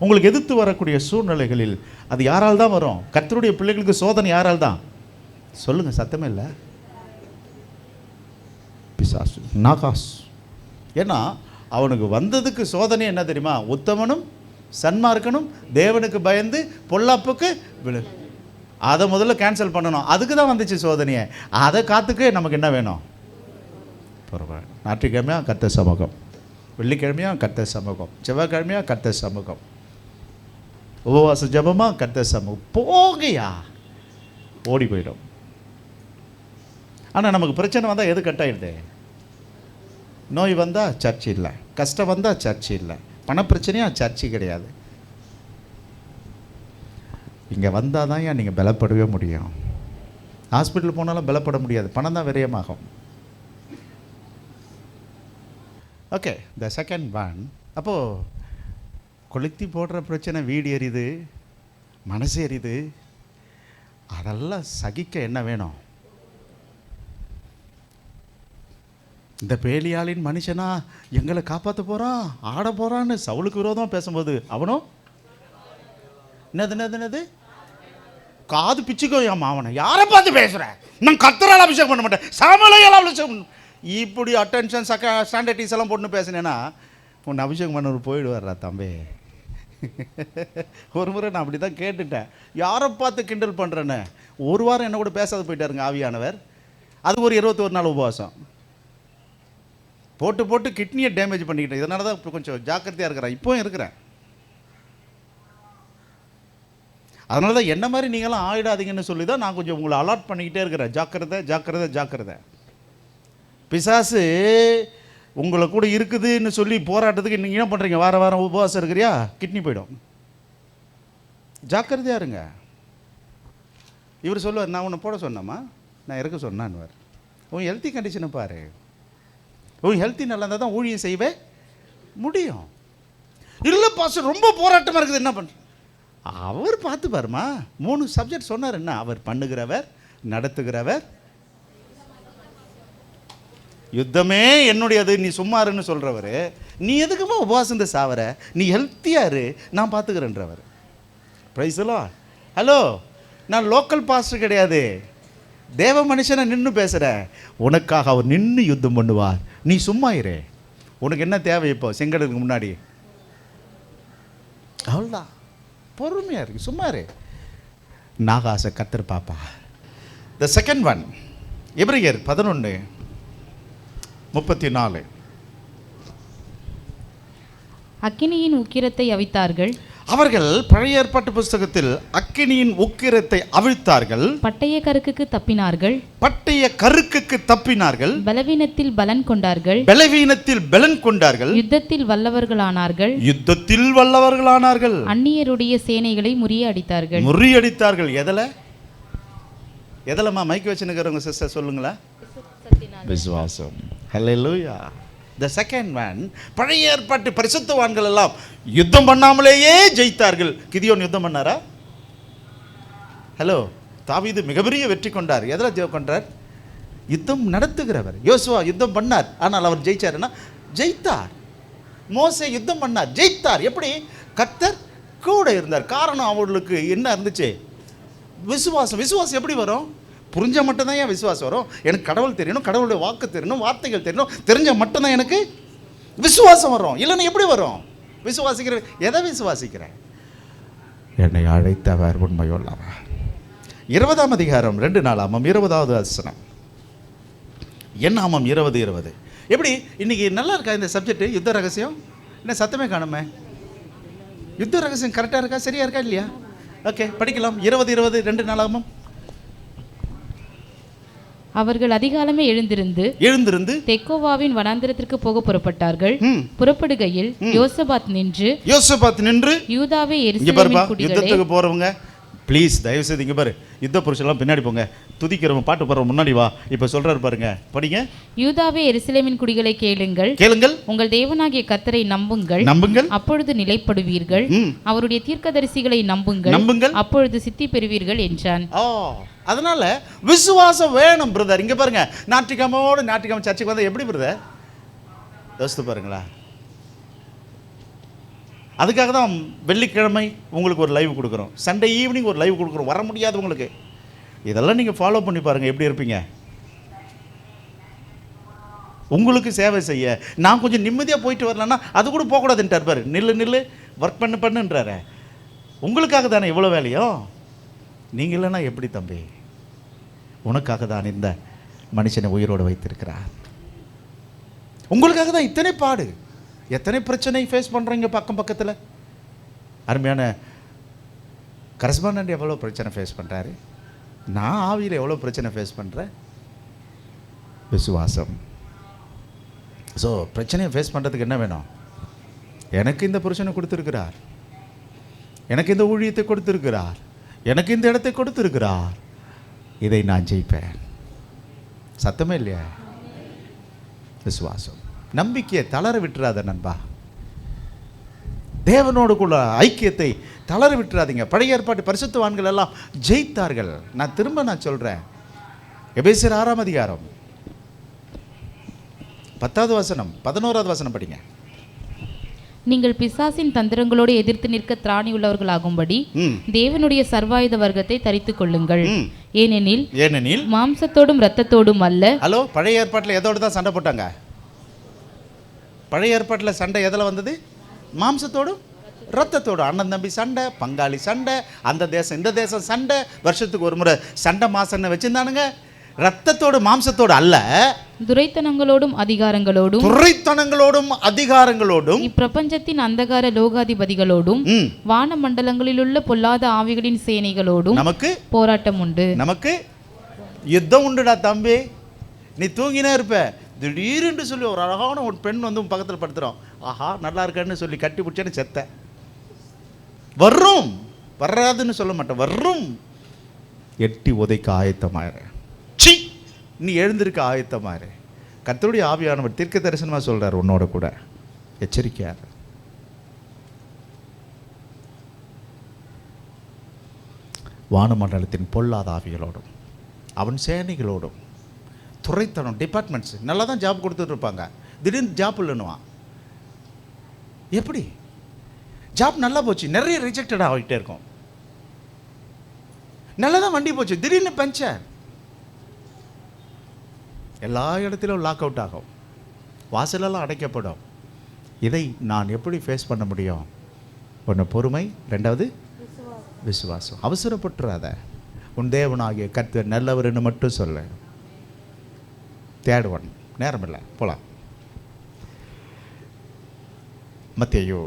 உங்களுக்கு எதிர்த்து வரக்கூடிய சூழ்நிலைகளில் அது யாரால் தான் வரும்? கர்த்தருடைய பிள்ளைகளுக்கு சோதனை யாரால் தான்? சொல்லுங்கள், சத்தமே இல்லை. பிசாசு, நாகாஸ். ஏன்னா அவனுக்கு வந்ததுக்கு சோதனை என்ன தெரியுமா? உத்தமனும் சன்மார்க்கனும் தேவனுக்கு பயந்து பொல்லாப்புக்கு விழு. அதை முதல்ல கேன்சல் பண்ணணும். அதுக்கு தான் வந்துச்சு சோதனையை. அதை காத்துக்கு நமக்கு என்ன வேணும்? பரவாயில்ல. ஞாயிற்றுக்கிழமையாக கர்த்தர் சமூகம், வெள்ளிக்கிழமையாக கர்த்தர் சமூகம், செவ்வாய்க்கிழமையாக கர்த்தர் சமூகம், உபவாச ஜபமாக கர்த்தர் சமூகம். போகையா ஓடி போயிடும். ஆனால் நமக்கு பிரச்சனை வந்தால் எது கட்டாயிடுது? நோய் வந்தால் சர்ச்சு இல்லை, கஷ்டம் வந்தால் சர்ச்சு இல்லை, பணப்பிரச்சனையாக சர்ச்சு கிடையாது. இங்கே வந்தால் தான் நீங்கள் பலப்படவே முடியும். ஹாஸ்பிட்டல் போனாலும் பலப்பட முடியாது, பணம் தான் விரயமாகும். Okay, the second one. அப்போது கொளுத்தி போடுற பிரச்சனை வீடு எரியுது, மனசு எரியுது, அதெல்லாம் சகிக்க என்ன வேணும்? இந்த பேலியாளின் மனுஷனா எங்களை காப்பாற்ற போகிறான், ஆட போகிறான்னு சவுலுக்கு விரோதமாக பேசும்போது அவனும் என்னது காது பிச்சுக்கோ. ஏன் அவனை யாரை பார்த்து பேசுகிறேன்? நான் கர்த்தரால் அபிஷேகம் பண்ண மாட்டேன், சாமலையால் அபிஷேகம் பண்ண. இப்படி அட்டென்ஷன் ஸ்டாண்டர்டிஸ் எல்லாம் போட்டுன்னு பேசினேன்னா உன்னை அபிஷேகம் பண்ணவர் போயிடுவார்ரா தம்பி. ஒரு முறை நான் அப்படி தான் கேட்டுட்டேன், யாரை பார்த்து கிண்டல் பண்ணுறேன்னு. ஒரு வாரம் என்ன கூட பேசாத போயிட்டாருங்க ஆவியானவர். அது ஒரு 21 நாள் உபவாசம் போட்டு போட்டு கிட்னியை டேமேஜ் பண்ணிக்கிட்டேன். இதனால தான் இப்போ கொஞ்சம் ஜாக்கிரதையாக இருக்கிறேன், இப்போவும் இருக்கிறேன். அதனால தான் என்ன மாதிரி நீங்களாம் ஆயிடாதீங்கன்னு சொல்லி தான் நான் கொஞ்சம் உங்களை அலாட் பண்ணிக்கிட்டே இருக்கிறேன். ஜாக்கிரதை ஜாக்கிரதை ஜாக்கிரதை. பிசாசு உங்களை கூட இருக்குதுன்னு சொல்லி போராட்டத்துக்கு நீங்கள் என்ன பண்ணுறீங்க? வாரம் உபவாசம் இருக்கிறியா? கிட்னி போயிடும். ஜாக்கிரதையாக இருங்க. இவர் சொல்லுவார், நான் உன்னை போட சொன்னேம்மா, நான் இருக்க சொன்னான்வார். உன் ஹெல்த்தி கண்டிஷனை பாரு. உன் ஹெல்த்தி நல்லா இருந்தால் தான் ஊழியம் செய்வே முடியும். இல்லை பாஸ்டர் ரொம்ப போராட்டமாக இருக்குது, என்ன பண்ணுற? அவர் பார்த்து பாருமா. 3 சப்ஜெக்ட் சொன்னார். என்ன? அவர் பண்ணுகிறவர், நடத்துகிறவர், யுத்தமே என்னுடையது, நீ சும்மாருன்னு சொல்கிறவர். நீ எதுக்குமா உபவாசம் சாவர? நீ ஹெல்த்தியாரு, நான் பார்த்துக்கிறேன்றவர். ப்ரைஸலா. ஹலோ, நான் லோக்கல் பாஸ்டர் கிடையாது, தேவ மனுஷனை நின்று பேசுகிறேன். உனக்காக அவர் நின்று யுத்தம் பண்ணுவார், நீ சும்மா இரு. உனக்கு என்ன தேவை? இப்போ செங்கடலுக்கு முன்னாடி அவ்வளோதான். பொறுமையாக இருக்கு, சும்மா இரு. நாகாச கத்தர் பாப்பா. த செகண்ட் ஒன், எபிரேயர் 11:34. அக்கினியின் உக்கிரத்தை அவித்தார்கள், அவர்கள் பழைய ஏற்பாட்டு புஸ்தகத்தில் அக்கினியின் உக்கிரத்தை அவிழ்த்தார்கள், பட்டய கருக்குக்கு தப்பினார்கள், பட்டய கருக்குக்கு தப்பினார்கள், பலவீனத்தில் பலன் கொண்டார்கள், பலவீனத்தில் பலன் கொண்டார்கள், யுத்தத்தில் வல்லவர்களானார்கள், யுத்தத்தில் வல்லவர்களானார்கள், அந்நியருடைய சேனைகளை முறியடித்தார்கள். முறியடித்தார்கள். எதலமா மைக் வச்சுன்னுக்கிறவங்க சிஸ்டர் சொல்லுங்களா? விசுவாசம். ஹல்லேலூயா. த செகண்ட் ஒன், பழைய ஏற்பாட்டு பரிசுத்தவான்கள் எல்லாம் யுத்தம் பண்ணாமலேயே ஜெயித்தார்கள். கிதியோன் யுத்தம் பண்ணாரா? ஹலோ, தாவீது மிகப்பெரிய வெற்றி கொண்டார். எதில் ஜெயம் கொண்டார்? யுத்தம் நடத்துகிறவர். யோசுவா யுத்தம் பண்ணார், ஆனால் அவர் ஜெயிச்சாருன்னா ஜெயித்தார். மோசே யுத்தம் பண்ணார், ஜெயித்தார். எப்படி? கர்த்தர் கூட இருந்தார். காரணம் அவர்களுக்கு என்ன இருந்துச்சு? விசுவாசம். விசுவாசம் எப்படி வரும்? புரிஞ்ச மட்டும்தான் ஏன் விசுவாசம் வரும்? எனக்கு கடவுள் தெரியணும், கடவுளுடைய வாக்கு தெரியணும், வார்த்தைகள் தெரியணும், தெரிஞ்ச மட்டும்தான் எனக்கு விசுவாசம் வரும். இல்லைன்னா எப்படி வரும்? விசுவாசிக்கிற எதை விசுவாசிக்கிறேன்? என்னை அழைத்தவர் உண்மையுள்ளவர். 20ஆம் அதிகாரம் 2 நாளாமம் 20வது வசனம். என் நாமம் 20:20. எப்படி இன்னைக்கு நல்லா இருக்கா இந்த சப்ஜெக்ட்? யுத்த ரகசியம். என்ன சத்தமே காணுமே? யுத்த ரகசியம் கரெக்டாக இருக்கா? சரியா இருக்கா இல்லையா? ஓகே, படிக்கலாம். 20:20 2 நாளாமம். அவர்கள் அதிகாலமே எழுந்திருந்து தெக்கோவாவின் வனாந்திரத்திற்கு போக புறப்பட்டார்கள். புறப்படுகையில் யோசபாத் நின்று யூதாவே எருசலேமின் குடிகளே. யுத்தத்துக்கு போறவங்க ப்ளீஸ் தயவு செய்து இங்க பாரு, யுத்த புருஷெல்லாம் பின்னாடி போங்க, துதிக்கிறவங்க பாட்டு பாடுறவங்க முன்னாடி வா. இப்ப சொல்றாரு பாருங்க, படிங்க. யூதாவே எருசலேமின் குடிகளை கேளுங்கள், உங்கள் தேவனாகிய கர்த்தரை நம்புங்கள், அப்பொழுது நிலைப்படுவீர்கள். அவருடைய தீர்க்கதரிசிகளை நம்புங்கள், அப்பொழுது சித்தி பெறுவீர்கள் என்றான். அதனால விசுவாசம் வேணும் பிரதர். இங்க பாருங்க, ஞாயிற்றுக்கிழமை சர்ச்சுக்கு வந்தா எப்படி பிரதர் யோசித்து பாருங்களா. அதுக்காக தான் வெள்ளிக்கிழமை உங்களுக்கு ஒரு லைவ் கொடுக்குறோம், சண்டே ஈவினிங் ஒரு லைவ் கொடுக்குறோம். வர முடியாதவங்களுக்கு இதெல்லாம் நீங்கள் ஃபாலோ பண்ணி பாருங்கள், எப்படி இருப்பீங்க. உங்களுக்கு சேவை செய்ய நான் கொஞ்சம் நிம்மதியாக போயிட்டு வரலன்னா அது கூட போகக்கூடாதுன்ட்டார் பாரு. நில்லு ஒர்க் பண்ணுன்றாரு. உங்களுக்காக தானே இவ்வளோ வேலையும். நீங்கள் இல்லைன்னா எப்படி தம்பி? உனக்காக தான் இந்த மனுஷனை உயிரோடு வைத்திருக்கிறார். உங்களுக்காக தான் இத்தனை பாடு, எத்தனை பிரச்சனை ஃபேஸ் பண்ணுறீங்க பக்கத்தில். அருமையான கரஸ்பாண்டன்ட் எவ்வளோ பிரச்சனை ஃபேஸ் பண்ணுறாரு, நான் ஆவியில் எவ்வளோ பிரச்சனை ஃபேஸ் பண்ணுறேன். விசுவாசம். ஸோ பிரச்சனையை ஃபேஸ் பண்ணுறதுக்கு என்ன வேணும்? எனக்கு இந்த புருஷனை கொடுத்துருக்கிறார், எனக்கு இந்த ஊழியத்தை கொடுத்துருக்கிறார், எனக்கு இந்த இடத்தை கொடுத்துருக்கிறார், இதை நான் ஜெயிப்பேன். சத்தமே இல்லையா? விசுவாசம். நம்பிக்கையை தளர விட்டுறாத நண்பா. தேவனோடுக்குள்ள ஐக்கியத்தை தளர விட்டுறாதீங்க. பழைய ஏற்பாட்டு பரிசுத்தவான்கள் எல்லாம் ஜெயித்தார்கள். நான் திரும்ப சொல்றேன், எபேசியர் 6ஆம் அதிகாரம் 10வது வசனம் 11வது வசனம் படிங்க. நீங்கள் பிசாசின் தந்திரங்களோடு எதிர்த்து நிற்க திராணி உள்ளவர்களாகும்படி தேவனுடைய சர்வாயுத வர்க்கத்தை தரித்துக் கொள்ளுங்கள். ஏனெனில் மாம்சத்தோடும் இரத்தத்தோடும் அல்ல. ஹலோ, பழைய ஏற்பாட்டில் எதோடு தான் சண்டை போட்டாங்க? பழைய ஏற்பாட்டில் சண்டை எதில் வந்தது? மாம்சத்தோடும் ரத்தத்தோடு. அண்ணன் தம்பி சண்டை, பங்காளி சண்டை, அந்த தேசம் இந்த தேசம் சண்டை, வருஷத்துக்கு ஒரு முறை சண்டை மாசன்னு வச்சிருந்தானுங்க. ரத்தத்தோடு மாம்சத்தோடு அல்ல, துரைத்தனங்களோடும் அதிகாரங்களோடும் இப்பிரபஞ்சத்தின் அந்தகார லோகாதிபதிகளோடும் வான மண்டலங்களில் உள்ள பொல்லாத ஆவிகளின் சேனைகளோடும் நமக்கு போராட்டம் உண்டு. நமக்கு யுத்தம் உண்டுடா தம்பி. நீ தூங்கினே இருப்ப, திடீர்னு சொல்லி ஒரு அழகான ஒரு பெண் வந்து உன் பக்கத்தில் படுத்துறோம். ஆஹா நல்லா இருக்கன்னு சொல்லி கட்டி பிடிச்சேன்னு செத்த வர்றோம். வர்றாதுன்னு சொல்ல மாட்டேன், வர்றோம். எட்டி உதைக்க ஆயத்தமாயிரு. சி, நீ எழுந்திருக்க ஆயத்தமாயிரு. கர்த்தருடைய ஆவியானவர் தீர்க்க தரிசனமாக சொல்றார், உன்னோட கூட எச்சரிக்கையார். வானமண்டலத்தின் பொல்லாத ஆவிகளோடும் அவன் சேனைகளோடும் துறைத்தனம் டிபார்ட்மெண்ட்ஸ் நல்லா தான் ஜாப் கொடுத்துட்டு இருப்பாங்க, திடீர்னு ஜாப் இல்லைன்னுவான். எப்படி ஜாப் நல்லா போச்சு, நிறைய ரிஜெக்டட் ஆகிட்டே இருக்கும். நல்லா தான் வண்டி போச்சு, திடீர்னு பஞ்சர். எல்லா இடத்திலும் லாக் அவுட் ஆகும், வாசலெல்லாம் அடைக்கப்படும். இதை நான் எப்படி ஃபேஸ் பண்ண முடியும்? ஒன்று பொறுமை, ரெண்டாவது விசுவாசம். அவசரப்பட்டுறாத. உன் தேவனாகிய கர்த்தர் நல்லவர்னு மட்டும் சொல்லு. தேர்ட் ஒன், நேரம் இல்லை, போலாம். மத்தேயு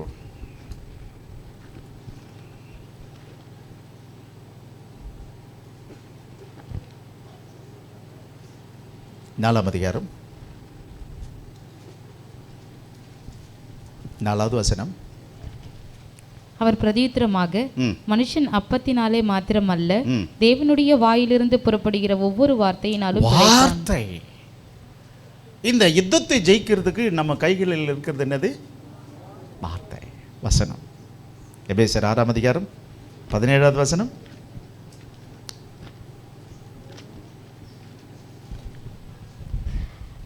4ஆம் அதிகாரம் 4வது வசனம். அவர் பிரதியுத்தரமாக, மனுஷன் அப்பத்தினாலே மாத்திரமல்ல, தேவனுடைய வாயிலிருந்து புறப்படுகிற ஒவ்வொரு வார்த்தையினாலும். வார்த்தை. இந்த யுத்தத்தை ஜெயிக்கிறதுக்கு நம்ம கைகளில் இருக்கிறது என்னது? வார்த்தை, வசனம். எபேசியர் 6ஆம் அதிகாரம் 17வது வசனம்.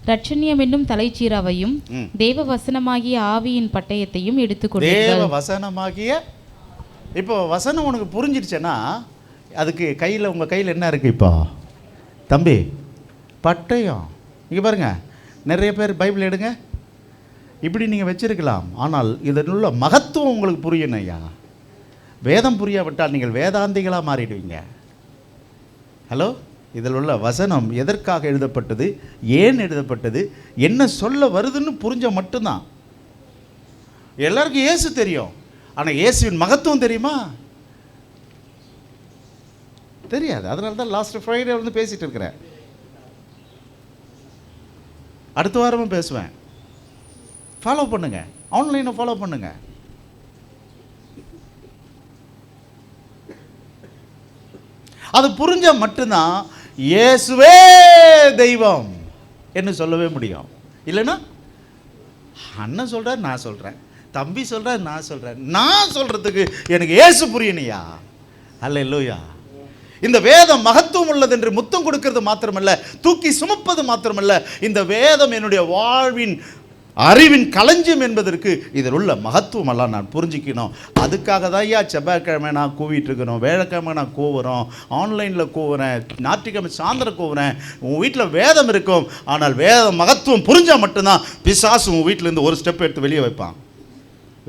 ரட்சணியம் என்னும் தலைச்சீராவையும் தேவ வசனமாகிய ஆவியின் பட்டயத்தையும் எடுத்துக்கொள்ளுங்கள். தேவ வசனமாகிய, இப்போ வசனம் உனக்கு புரிஞ்சிருச்சேன்னா அதுக்கு கையில், உங்கள் கையில் என்ன இருக்குது இப்போ தம்பி? பட்டயம். இங்கே பாருங்க, நிறைய பேர் பைபிள் எடுங்க, இப்படி நீங்கள் வச்சிருக்கலாம். ஆனால் இதில் உள்ள மகத்துவம் உங்களுக்கு புரியணும் ஐயா. வேதம் புரியாவிட்டால் நீங்கள் வேதாந்திகளாக மாறிடுவீங்க. ஹலோ, இதில் உள்ள வசனம் எதற்காக எழுதப்பட்டது, ஏன் எழுதப்பட்டது, என்ன சொல்ல வருதுன்னு புரிஞ்ச மட்டும்தான். எல்லாருக்கும் இயேசு தெரியும், ஆனால் இயேசுவின் மகத்துவம் தெரியுமா? தெரியாது. அதனால தான் லாஸ்ட் ஃப்ரைடே வந்து பேசிகிட்டு இருக்கிறேன். அடுத்த வாரமும் பேசுவேன். ஃபாலோ பண்ணுங்க, ஆன்லைனை ஃபாலோ பண்ணுங்க. அது புரிஞ்ச மட்டும்தான் இயேசுவே தெய்வம் என்று சொல்லவே முடியும். இல்லைன்னா அண்ணன் சொல்கிறார், நான் சொல்கிறேன், தம்பி சொல்கிறார், நான் சொல்கிறேன், நான் சொல்கிறதுக்கு எனக்கு இயேசு புரியணையா? அல்லேலூயா. இந்த வேதம் மகத்துவம் உள்ளது என்று முத்தம் கொடுக்கிறது மாத்திரமல்ல, தூக்கி சுமப்பது மாத்திரமல்ல, இந்த வேதம் என்னுடைய வாழ்வின் அறிவின் களஞ்சியம் என்பதற்கு இதில் உள்ள மகத்துவம் எல்லாம் நான் புரிஞ்சிக்கணும். அதுக்காக தான் ஐயா செவ்வாய்க்கிழமை நான் கூவிட்டு இருக்கணும், வேலைக்கிழமை நான் கூவுறோம், ஆன்லைனில் கூவுறேன், ஞாயிற்றுக்கிழமை சாயந்தரம் கூவுறேன். உன் வீட்டில் வேதம் இருக்கும், ஆனால் வேதம் மகத்துவம் புரிஞ்சால் மட்டும்தான் பிசாசு உன் வீட்டிலேருந்து ஒரு ஸ்டெப் எடுத்து வெளியே வைப்பான்.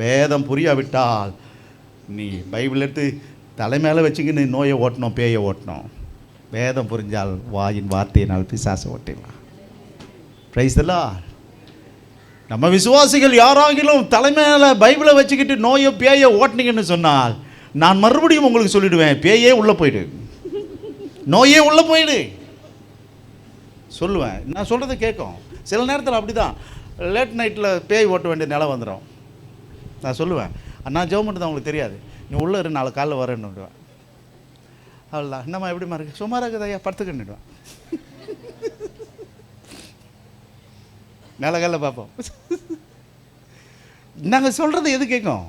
வேதம் புரியாவிட்டால் நீ பைபிள் எடுத்து தலைமையில வச்சுக்கின்னு நோயை ஓட்டணும், பேயை ஓட்டணும். வேதம் புரிஞ்சால் வாயின் வார்த்தையினால் பிசாசை ஓட்டிடலாம். Price the Lord. நம்ம விசுவாசிகள் யாராகிலும் தலைமையில பைபிளை வச்சுக்கிட்டு நோயை பேயை ஓட்டினீங்கன்னு சொன்னால், நான் மறுபடியும் உங்களுக்கு சொல்லிடுவேன், பேயே உள்ளே போயிடு, நோயே உள்ளே போயிடு சொல்லுவேன். நான் சொல்கிறத கேட்கும். சில நேரத்தில் அப்படி தான் லேட் நைட்டில் பேய் ஓட்ட வேண்டிய நிலை வந்துடும். நான் சொல்லுவேன், நான் ஜெபம் பண்ணுறது அவங்களுக்கு தெரியாது, நீ உள்ளே இரு, நாளை காலைல வரேன்னு விடுவேன். அவ்வளோதான். என்னம்மா எப்படிமா இருக்கு? சும்மா இருக்குது ஐயா, படுத்துக்கின்னுடுவேன். நல்ல காலைல பார்ப்போம். நாங்கள் சொல்கிறது எது கேட்கும்?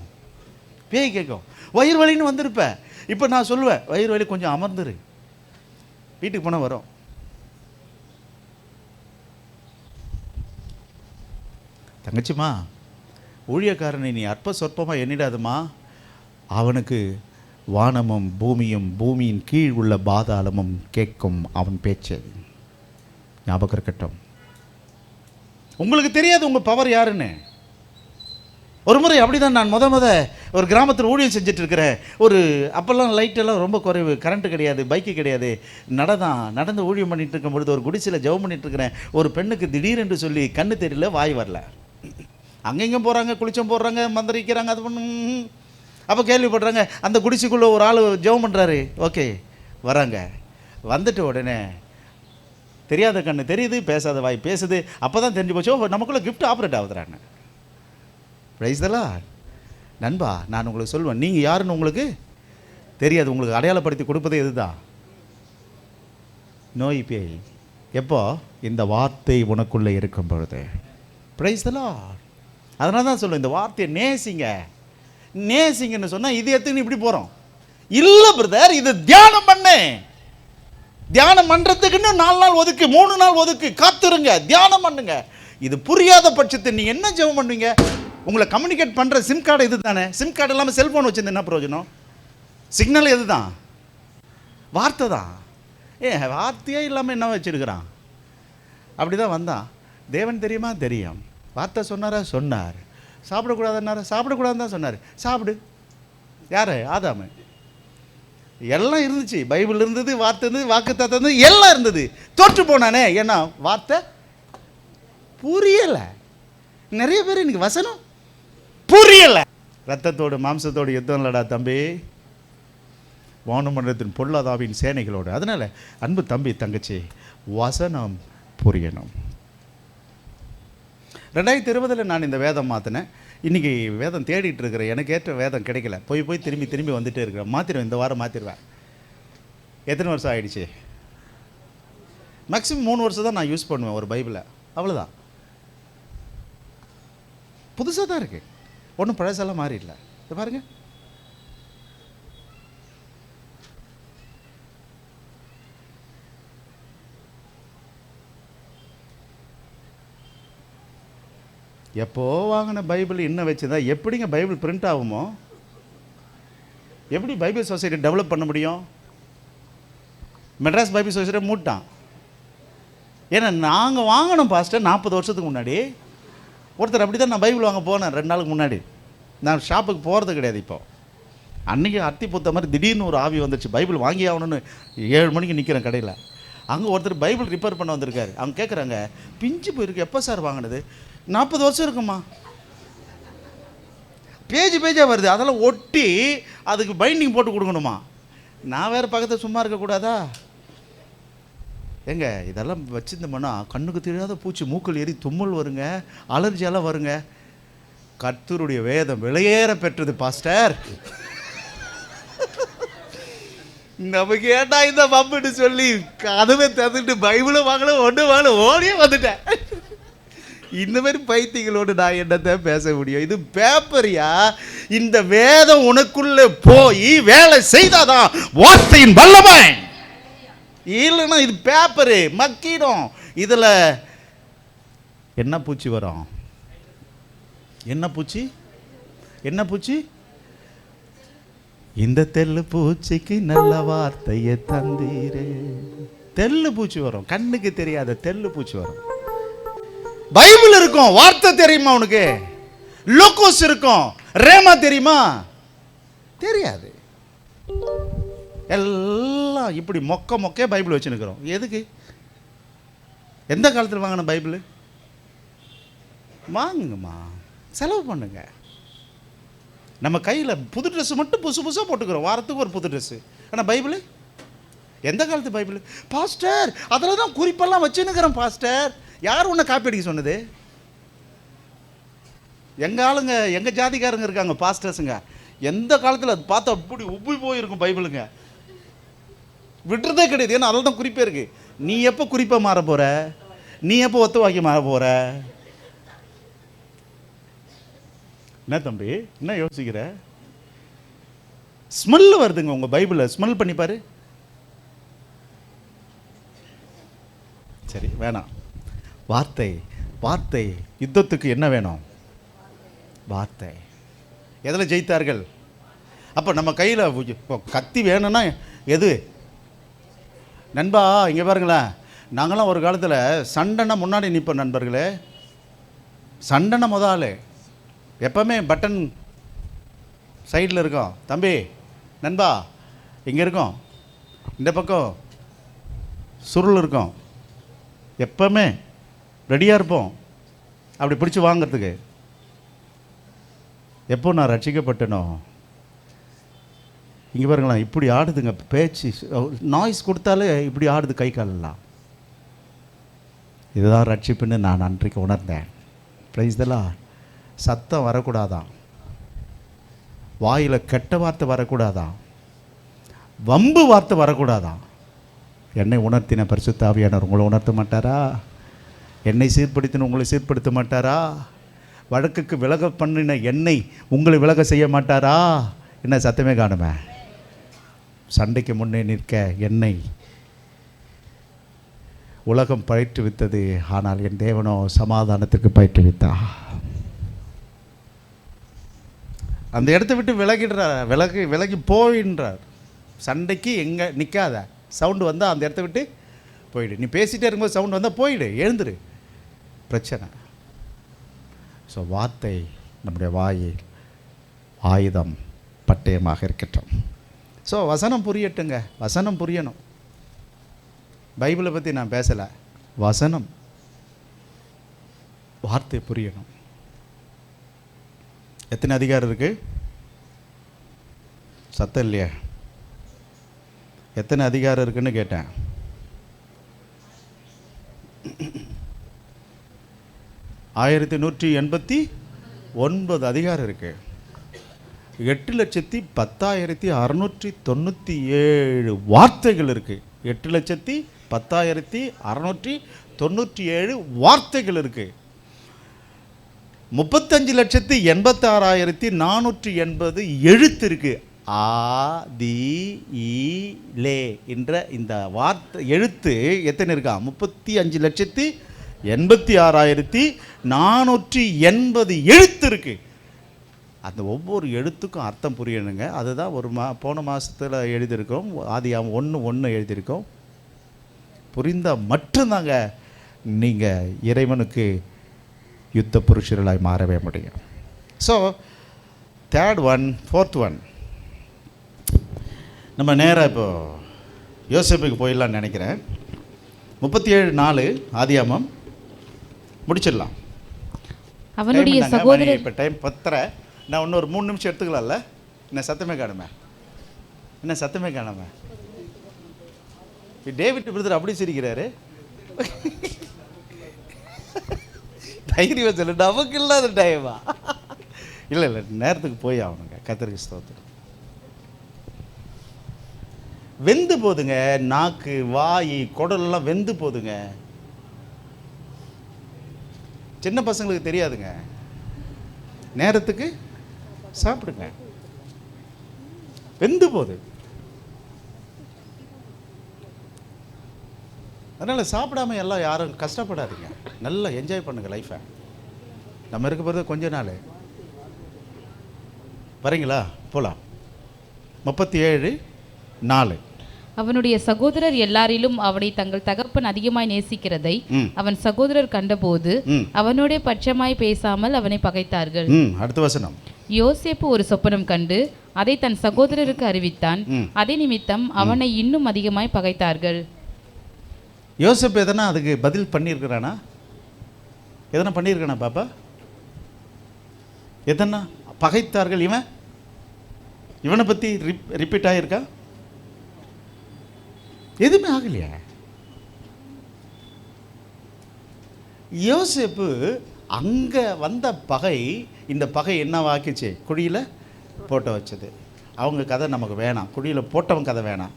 பேய் கேட்கும். வயிறு வலின்னு வந்திருப்பேன். இப்போ நான் சொல்லுவேன், வயிறு வலி கொஞ்சம் அமர்ந்துரு, வீட்டுக்கு போனால் வரும். தங்கச்சிம்மா, ஊழியக்காரனை நீ அற்ப சொற்பமாக எண்ணிடாதுமா, அவனுக்கு வானமும் பூமியும் பூமியின் கீழ் உள்ள பாதாளமும் கேட்கும் அவன் பேச்சு. ஞாபகம் இருக்கட்டும். உங்களுக்கு தெரியாது உங்கள் பவர் யாருன்னு. ஒரு முறை அப்படி தான் நான் முத ஒரு கிராமத்தில் ஊழியம் செஞ்சுட்டு இருக்கிறேன். அப்போல்லாம் லைட்டெல்லாம் ரொம்ப குறைவு, கரண்ட்டு கிடையாது, பைக்கு கிடையாது, நடந்து ஊழியம் பண்ணிட்டு இருக்கும் பொழுது ஒரு குடிசையில் ஜெபம் பண்ணிட்டு இருக்கிறேன். ஒரு பெண்ணுக்கு திடீரென்று சொல்லி கண்ணு தெரியல, வாய் வரல. அங்கெங்கே போகிறாங்க, குளிச்சம் போடுறாங்க, மந்திரிக்கிறாங்க, அது பண்ணு. அப்போ கேள்விப்படுறாங்க, அந்த குடிசைக்குள்ளே ஒரு ஆள் ஜெபம் பண்ணுறாரு. ஓகே, வராங்க. வந்துட்டு உடனே தெரியாத கண்ணு தெரியுது, பேசாத வாய் பேசுது. அப்போ தான் தெரிஞ்சு போச்சோ நமக்குள்ளே கிஃப்ட் ஆப்ரேட் ஆகுதுறாங்க. Praise the Lord. நண்பா, நான் உங்களுக்கு சொல்லுவேன், நீங்கள் யாருன்னு உங்களுக்கு தெரியாது. உங்களுக்கு அடையாளப்படுத்தி கொடுப்பதே இதுதான், நோய் பேய். எப்போ? இந்த வார்த்தை உனக்குள்ளே இருக்கும் பொழுது. Price the Lord. அதனால தான் சொல்லுவேன், இந்த வார்த்தையை நேசிங்கன்னு சொன்னால் இது எடுத்துன்னு இப்படி போகிறோம். இல்லை பிரதர், இது தியானம் பண்ணு. தியானம் பண்ணுறதுக்குன்னு 4 நாள் ஒதுக்கு, 3 நாள் ஒதுக்கு, காத்துருங்க, தியானம் பண்ணுங்க. இது புரியாத பட்சத்தை நீங்கள் என்ன ஜெபம் பண்ணுவீங்க? உங்களை கம்யூனிகேட் பண்ணுற சிம் கார்டு இது தானே. சிம் கார்டு இல்லாமல் செல்ஃபோன் வச்சுருந்து என்ன பிரயோஜனம்? சிக்னல் எது தான்? வார்த்தை தான். வார்த்தையே இல்லாமல் என்ன வச்சுருக்கிறான்? அப்படி தான் வந்தான். தேவன் தெரியுமா? தெரியும். வார்த்தை சொன்னாரா? சொன்னார். சாப்பிடக்கூடாதுன்னாரா? சாப்பிடக்கூடாதுன்னு தான் சொன்னார். சாப்பிடு. யார்? ஆதாமு. எல்லாம் இருந்துச்சு, பைபிள் இருந்தது, வார்த்தை இருந்தது, வாக்குத்தத்தம் இருந்தது, எல்லாம் இருந்தது. தோற்று போனானே, ஏன்னா வார்த்தை புரியலை. நிறைய பேர் இன்னைக்கு வசனம் புரியலை. ரத்தத்தோடு மாம்சத்தோடு யுத்தம் இல்லடா தம்பி, வானுமண்டலத்தின் பொல்லாதாவின் சேனைகளோடு. அதனால் அன்பு தம்பி தங்கச்சி, வசனம் புரியணும். 2020 நான் இந்த வேதம் மாற்றினேன். இன்றைக்கி வேதம் தேடிட்டு இருக்கிறேன். எனக்கு ஏற்ற வேதம் கிடைக்கல. போய் திரும்பி வந்துகிட்டே இருக்கிறேன். மாற்றிடுவேன், இந்த வாரம் மாற்றிடுவேன். எத்தனை வருஷம் ஆகிடுச்சு? மேக்ஸிமம் 3 வருஷம் தான் நான் யூஸ் பண்ணுவேன் ஒரு பைபிளை, அவ்வளோதான். புதுசாக தான் இருக்குது, ஒன்றும் பழசெல்லாம் மாறி இல்லை. இது பாருங்கள், எப்போ வாங்கின பைபிள் இன்னும் வச்சுதான் எப்படிங்க பைபிள் பிரிண்ட் ஆகுமோ? எப்படி பைபிள் சொசைட்டி டெவலப் பண்ண முடியும்? மெட்ராஸ் பைபிள் சொசைட்டி மூட்டான். ஏன்னா நாங்கள் வாங்கினோம் பாஸ்டர் 40 வருஷத்துக்கு முன்னாடி. ஒருத்தர் அப்படி தான் நான் பைபிள் வாங்க போனேன் 2 நாளுக்கு முன்னாடி. நான் ஷாப்புக்கு போகிறது கிடையாது. இப்போ அன்றைக்கி அத்தி பூத்த மாதிரி திடீர்னு ஒரு ஆவி வந்துச்சு, பைபிள் வாங்கி ஆகணும்னு 7 மணிக்கு நிற்கிறேன் கடையில். அங்கே ஒருத்தர் பைபிள் ரிப்பேர் பண்ண வந்திருக்காரு. அவங்க கேட்குறாங்க, பிஞ்சு போயிருக்கு, எப்போ சார் வாங்கினது? 40 வருஷம் இருக்குமா. பேஜாக வருது, அதெல்லாம் ஒட்டி அதுக்கு பைண்டிங் போட்டு கொடுக்கணுமா. நான் வேறு பக்கத்தில் சும்மா இருக்கக்கூடாதா? ஏங்க இதெல்லாம் வச்சுருந்தோம்னா கண்ணுக்கு தெரியாத பூச்சி மூக்கில் ஏறி தும்மல் வருங்க, அலர்ஜியெல்லாம் வருங்க. கர்த்தருடைய வேதம் விலையேற பெற்றது பாஸ்டர். நமக்கு ஏண்டா இந்த பம்புன்னு சொல்லி கதவை தந்துட்டு பைபிளும் வாங்கல, ஒன்று வாங்கல, ஓடியே வந்துட்டேன். இந்த மாதிரி பைத்தியங்களோடு நான் என்னத்தை பேச முடியும்? இது பேப்பரியா? இந்த வேதம் உனக்குள்ள போய் வேலை செய்தாதான் வார்த்தையின் வல்லமை. இல்லைன்னா இது பேப்பரு மக்கிடும். இதுல என்ன பூச்சி வரும்? என்ன பூச்சி? என்ன பூச்சி? இந்த தெல்லு பூச்சிக்கு நல்ல வார்த்தையை தந்தீரே. தெல்லு பூச்சி வரும், கண்ணுக்கு தெரியாத தெல்லு பூச்சி வரும். பைபிள் இருக்கும், வார்த்தை தெரியுமா உனக்கு? லோகோஸ் இருக்கும், ரேமா தெரியுமா? தெரியாது. எல்லாம் இப்படி மொக்க பைபிள் வச்சுருக்கிறோம். எதுக்கு? எந்த காலத்தில் வாங்கின பைபிள்? வாங்குங்கம்மா, செலவு பண்ணுங்க. நம்ம கையில் புது ட்ரெஸ்ஸு மட்டும் புதுசாக போட்டுக்கிறோம், வாரத்துக்கு ஒரு புது ட்ரெஸ்ஸு. ஆனால் பைபிள் எந்த காலத்து பைபிள்? பாஸ்டர் அதில் தான் குறிப்பெல்லாம் வச்சுன்னுக்கிறேன். பாஸ்டர் யார் உன்னை காப்பி அடிக்க சொன்னது? எங்கள் ஆளுங்க, எங்கள் ஜாதிக்காரங்க இருக்காங்க பாஸ்டர்ஸுங்க, எந்த காலத்தில் அது பார்த்தா அப்படி உப்பி போயிருக்கும் பைபிளுங்க, விட்டுறதே கிடையாது. ஏன்னா அதில் தான் குறிப்பே இருக்குது. நீ எப்போ குறிப்பாக மாற போகிற? நீ எப்போ ஒத்து வாக்கி மாற போகிற? என்ன தம்பி, என்ன யோசிக்கிற? ஸ்மெல் வருதுங்க உங்கள் பைபிளில், ஸ்மெல் பண்ணி பாரு. சரி வேணாம். வார்த்தை, வார்த்தை. யுத்தத்துக்கு என்ன வேணும்? வார்த்தை. எதில் ஜெயித்தார்கள்? அப்போ நம்ம கையில் கத்தி வேணும்னா எது? நண்பா இங்கே பாருங்களேன், நாங்களாம் ஒரு காலத்தில் சண்டைனா முன்னாடி நிற்போம் நண்பர்களே. சண்டைனா முதல் எப்போவுமே பட்டன் சைடில் இருக்கோம். தம்பி நண்பா இங்கே இருக்கோம், இந்த பக்கம் சுருள் இருக்கும், எப்போவுமே ரெடியாக இருப்போம் அப்படி பிடிச்சி வாங்கிறதுக்கு. எப்போ நான் ரட்சிக்கப்பட்டனோ, இங்கே பாருங்களேன் இப்படி ஆடுதுங்க பேச்சு, நாய்ஸ் கொடுத்தாலே இப்படி ஆடுது கை காலெல்லாம். இதுதான் ரட்சிப்புன்னு நான் அன்றைக்கு உணர்ந்தேன். ப்ரைஸ் தி லார்ட். சத்தம் வரக்கூடாதான், வாயில் கெட்ட வார்த்தை வரக்கூடாதான், வம்பு வார்த்தை வரக்கூடாதான். என்னை உணர்த்தின பரிசுத்த ஆவியானவர் உங்களை உணர்த்த மாட்டாரா? என்னை சீர்படுத்தின உங்களை சீர்படுத்த மாட்டாரா? வழக்குக்கு விலக பண்ணின என்னை உங்களை விலக செய்ய மாட்டாரா? என்ன சத்தமே காணுமே. சண்டைக்கு முன்னே நிற்க என்னை உலகம் பயிற்றுவித்தது, ஆனால் என் தேவனோ சமாதானத்துக்கு பயிற்றுவித்தா. அந்த இடத்த விட்டு விலகிடுறார், விலகி போயின்றார். சண்டைக்கு எங்கே நிற்காத, சவுண்டு வந்தால் அந்த இடத்த விட்டு போயிடு. நீ பேசிகிட்டே இருக்கும்போது சவுண்டு வந்தால் போயிடு, எழுந்துரு, பிரச்சனை. ஸோ வார்த்தை நம்முடைய வாயில் ஆயுதம் பட்டயமாக இருக்கட்டும். ஸோ வசனம் புரியட்டுங்க, வசனம் புரியணும். பைபிளை பற்றி நான் பேசலை, வசனம் வார்த்தை புரியணும். எத்தனை அதிகாரம் இருக்குது? சத்தம் இல்லையா? எத்தனை அதிகாரம் இருக்குன்னு கேட்டேன். 1189 அதிகாரம் இருக்குது. 8,10,697 வார்த்தைகள் இருக்குது. 8,10,697 வார்த்தைகள் இருக்குது. 35,86,480 எழுத்து இருக்கு. ஆ தி ஈ லே என்ற இந்த வார்த்தை எழுத்து எத்தனை இருக்கா? 35,86,480 எழுத்து இருக்கு. அந்த ஒவ்வொரு எழுத்துக்கும் அர்த்தம் புரியணுங்க. அதுதான் போன மாதத்தில் எழுதியிருக்கோம், ஆதியாகமம் 1:1 எழுதியிருக்கோம். புரிந்தால் மட்டும்தாங்க நீங்கள் இறைவனுக்கு யுத்த புருஷர்களாய் மாறவே முடியும். So third one, fourth one, நம்ம நேராக இப்போ யோசேப்புக்கு போயிடலான்னு நினைக்கிறேன். 37:4 ஆதியாகமம் முடிச்சிடலாம். அவனுடைய சகோதரர் இப்போ டைம் 10:30. நான் இன்னொரு 3 நிமிஷம் எடுத்துக்கலாம்ல? என்ன சத்தமே காணுமே, என்ன சத்தமே காணாம? டேவிட் பிரதர் அப்படி சிரிக்கிறாரு. தைரியம் சொல்லு, நமக்கு இல்லாத டைமா? இல்லை இல்லை, நேரத்துக்கு போய் ஆகணுங்க. கர்த்தருக்கு ஸ்தோத்திரம். வெந்து போதுங்க, நாக்கு வாய் குடலெல்லாம் வெந்து போதுங்க. சின்ன பசங்களுக்கு தெரியாதுங்க. நேரத்துக்கு சாப்பிடுங்க, வெந்து போகுது. அதனால் சாப்பிடாம எல்லாம் யாரும் கஷ்டப்படாதீங்க. நல்லா என்ஜாய் பண்ணுங்கள் லைஃப்பை. நம்ம இருக்க போகிறது கொஞ்ச நாள். வரீங்களா? போகலாம். 37:4. அவனுடைய சகோதரர் எல்லாரிலும் அவனை தங்கள் தகப்பன் அதிகமாய் நேசிக்கிறதை அவன் சகோதரர் கண்டபோது அவனோட பட்சமாய் பேசாமல் அவனை பகைத்தார்கள். அடுத்த வசனம். யோசேப்பு ஒரு சொப்பனம் கண்டு அதை தன் சகோதரருக்கு அறிவித்தான். அதே நிமித்தம் அவனை இன்னும் அதிகமாய் பகைத்தார்கள். யோசேப்பு எதனா அதுக்கு பதில் பண்ணியிருக்கிறானா? எதனா பண்ணியிருக்கானா பாப்பா? எதனா பகைத்தார்கள்? இவனை பற்றி ரிப்பீட் ஆகியிருக்கா? எதுவுமே ஆகலையா? யோசேப்பு அங்கே வந்த பகை, இந்த பகை என்னவாக்கிச்சு? குழியில் போட்ட வச்சது. அவங்க கதை நமக்கு வேணாம், குழியில் போட்டவன் கதை வேணாம்.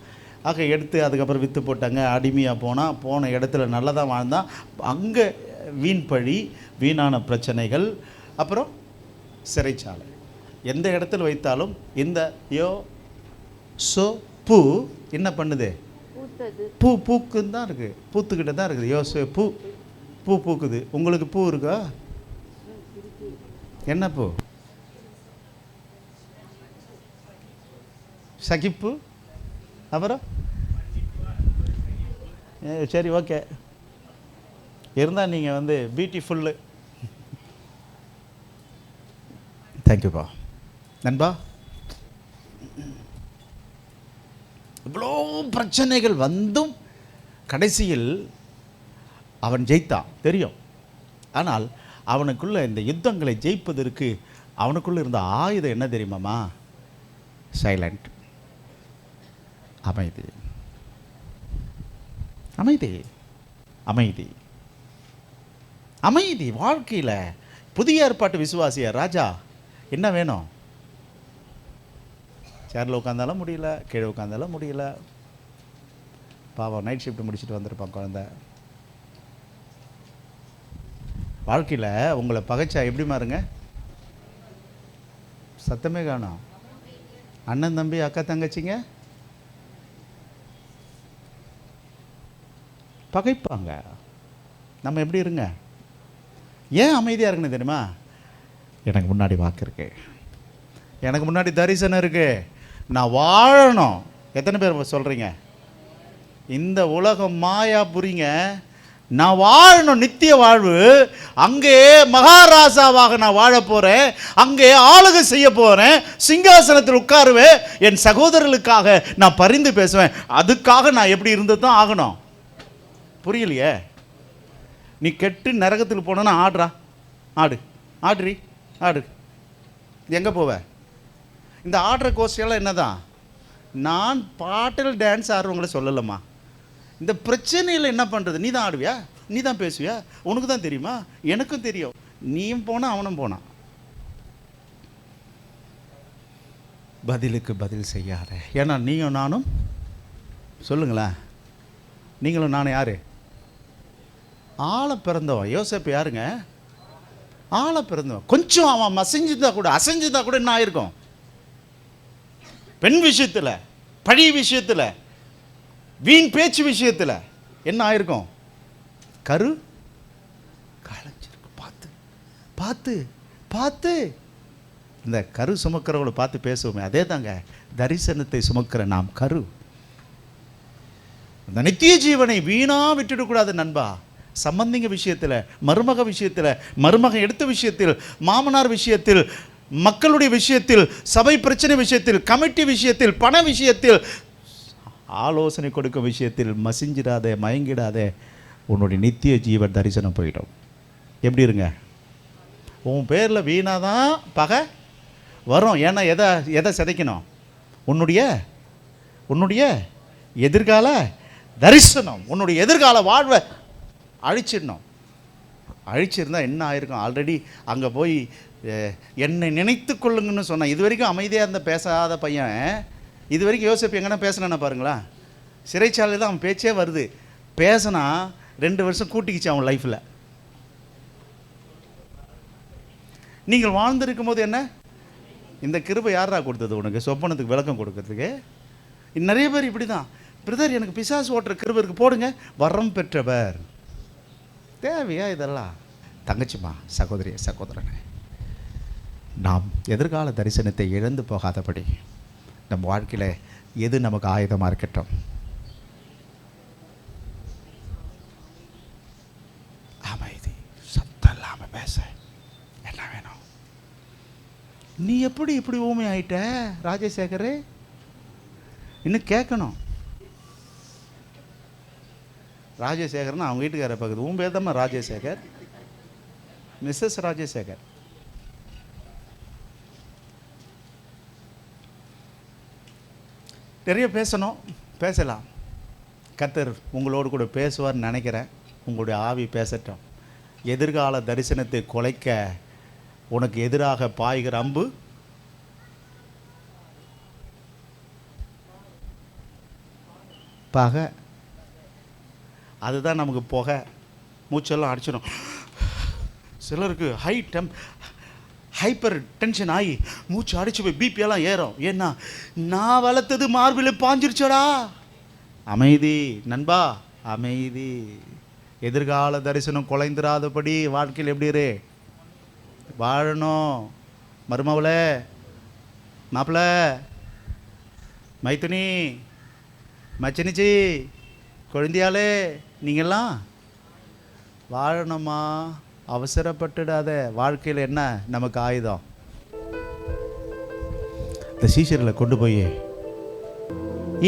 ஆக எடுத்து அதுக்கப்புறம் விற்று போட்டாங்க, அடிமையாக போன இடத்துல நல்லதாக வாழ்ந்தான். அங்கே வீண் பழி, வீணான பிரச்சனைகள், அப்புறம் சிறைச்சாலை. எந்த இடத்துல வைத்தாலும் இந்த பூ என்ன பண்ணுது? பூ பூக்குன்னு தான் இருக்குது, பூத்துக்கிட்ட தான் இருக்குது. பூ பூக்குது. உங்களுக்கு பூ இருக்கா? என்ன பூ? சகிப்பு. அப்புறம் சரி, ஓகே. இருந்தால் நீங்கள் பியூட்டிஃபுல்லு. தேங்க்யூப்பா நண்பா. இவ்வளோ பிரச்சனைகள் வந்தும் கடைசியில் அவன் ஜெயித்தான், தெரியும். ஆனால் அவனுக்குள்ள இந்த யுத்தங்களை ஜெயிப்பதற்கு அவனுக்குள்ள இருந்த ஆயுதம் என்ன தெரியுமாம்மா? சைலண்ட். அமைதி, அமைதி, அமைதி, அமைதி. வாழ்க்கையில் புதிய ஏற்பாட்டு விசுவாசிய ராஜா என்ன வேணும்? சேரில் உட்காந்தாலும் முடியல, கீழே உட்காந்தாலும் முடியல. பாவம், நைட் ஷிஃப்ட் முடிச்சுட்டு வந்திருப்பான் குழந்தை. வாழ்க்கையில் உங்களை பகைச்சா எப்படி மாறுங்க? சத்தமே காணும். அண்ணன் தம்பி அக்கா தங்கச்சிங்க பகைப்பாங்க. நம்ம எப்படி இருங்க? ஏன் அமைதியாக இருக்குன்னு தெரியுமா? எனக்கு முன்னாடி வாக்கு இருக்கு, எனக்கு முன்னாடி தரிசனம் இருக்கு, நான் வாழணும். எத்தனை பேர் சொல்கிறீங்க? இந்த உலகம் மாயா புரிங்க, நான் வாழணும் நித்திய வாழ்வு. அங்கே மகாராஜாவாக நான் வாழ போகிறேன், அங்கே ஆளுகை செய்ய போகிறேன், சிங்காசனத்தில் உட்காருவேன், என் சகோதரர்களுக்காக நான் பரிந்து பேசுவேன். அதுக்காக நான் எப்படி இருந்து தான் ஆகணும். புரியலையே? நீ கெட்டு நரகத்தில் போனோன்னா ஆடுறா, ஆடு, ஆடுறி, ஆடு. எங்கே போவ? இந்த ஆடுற கோஷ்டியெல்லாம் என்ன தான்? நான் பாட்டில் டான்ஸ் ஆடுறவங்கள சொல்லலம்மா. இந்த பிரச்சனையில் என்ன பண்ணுறது? நீ தான் ஆடுவியா? நீ தான் பேசுவியா? உனக்கு தான் தெரியுமா? எனக்கும் தெரியும். நீயும் போனா அவனும் போனான். பதிலுக்கு பதில் செய்யாத. ஏன்னா நீயும் நானும், சொல்லுங்களேன், நீங்களும் நானும் யாரு? ஆளை பிறந்தவன். யோசேப்பு யாருங்க? ஆளை பிறந்தவன். கொஞ்சம் அவன் அசைஞ்சிருந்தா கூட என்ன ஆயிருக்கும்? பெண் விஷயத்தில், பழி விஷயத்தில், வீண் பேச்சு விஷயத்தில் என்ன ஆயிருக்கும்? கரு களைஞ்சிருக்கு. பார்த்து பார்த்து பார்த்து இந்த கரு சுமக்கிறவங்களை பார்த்து பேசுவோமே, அதே தாங்க தரிசனத்தை சுமக்கிற நாம் கரு. அந்த நித்திய ஜீவனை வீணா விட்டுடக்கூடாது நண்பா. சம்பந்திங்க விஷயத்தில், மருமக விஷயத்தில், மருமகன் எடுத்த விஷயத்தில், மாமனார் விஷயத்தில், மக்களுடைய விஷயத்தில், சபை பிரச்சனை விஷயத்தில், கமிட்டி விஷயத்தில், பண விஷயத்தில், ஆலோசனை கொடுக்கும் விஷயத்தில் மசிஞ்சிடாதே, மயங்கிடாதே. உன்னுடைய நித்திய ஜீவ தரிசனம் போயிடும். எப்படி இருங்க? உன் பேரில் வீணாக தான் பகை வரும். ஏன்னா எதை சிதைக்கணும்? உன்னுடைய எதிர்கால தரிசனம் உன்னுடைய எதிர்கால வாழ்வை அழிச்சிடணும். அழிச்சிருந்தா என்ன ஆயிருக்கும்? ஆல்ரெடி அங்கே போய் என்னை நினைத்து கொள்ளுங்கன்னு சொன்னான். இது வரைக்கும் அமைதியாக இருந்த பேசாத பையன் இது வரைக்கும் யோசிப்பு எங்கன்னா பேசினானா பாருங்களா. சிறைச்சாலையில் தான் அவன் பேச்சே வருது. பேசினா 2 வருஷம் கூட்டிக்கிச்சு அவன் லைஃப்பில். நீங்கள் வாழ்ந்திருக்கும் போது என்ன இந்த கிருபை யாரா கொடுத்தது உனக்கு? சொப்பனத்துக்கு விளக்கம் கொடுக்கறதுக்கு. நிறைய பேர் இப்படி தான், பிரதர் எனக்கு பிசாசு ஓட்டுற கிருபை இருக்கு போடுங்க, வரம் பெற்றவர். தேவையா இதெல்லாம்? தங்கச்சிமா, சகோதரி, சகோதரனே, நாம் எதிர்கால தரிசனத்தை இழந்து போகாதபடி நம் வாழ்க்கையில் எது நமக்கு ஆயுதமாக இருக்கட்டும். அமைதி, சத்தம் இல்லாமல் பேச. என்ன வேணும்? நீ எப்படி இப்படி ஊமை ஆயிட்ட ராஜசேகரே? இன்னும் கேட்கணும். ராஜசேகர்னா அவங்க வீட்டுக்கார பக்கத்து உன் பேர் தான் ராஜசேகர், மிஸ்ஸஸ் ராஜசேகர். நிறைய பேசணும், பேசலாம். கர்த்தர் உங்களோடு கூட பேசுவார்னு நினைக்கிறேன். உங்களுடைய ஆவி பேசட்டும். எதிர்கால தரிசனத்தை குலைக்க உனக்கு எதிராக பாய்கிற அம்பு பகை, அதுதான் நமக்கு புகை. மூச்செல்லாம் அடிச்சிடும். சிலருக்கு ஹைப்பர் டென்ஷன் ஆகி மூச்சு அடிச்சு போய் பிபியெல்லாம் ஏறும். ஏன்னா நான் வளர்த்தது மார்பில் பாஞ்சிருச்சடா. அமைதி நண்பா, அமைதி. எதிர்கால தரிசனம் குலைந்துராதபடி வாழ்க்கையில் எப்படி இரு வாழணும். மருமவளே, மாப்பிள்ள, மைத்துனி, மச்சனிச்சி, குழந்தையாலே, நீங்கள்லாம் வாழணுமா? அவசரப்பட்டுடாத. வாழ்க்கையில் என்ன நமக்கு ஆயுதம்? இந்த சீஷர்களை கொண்டு போய்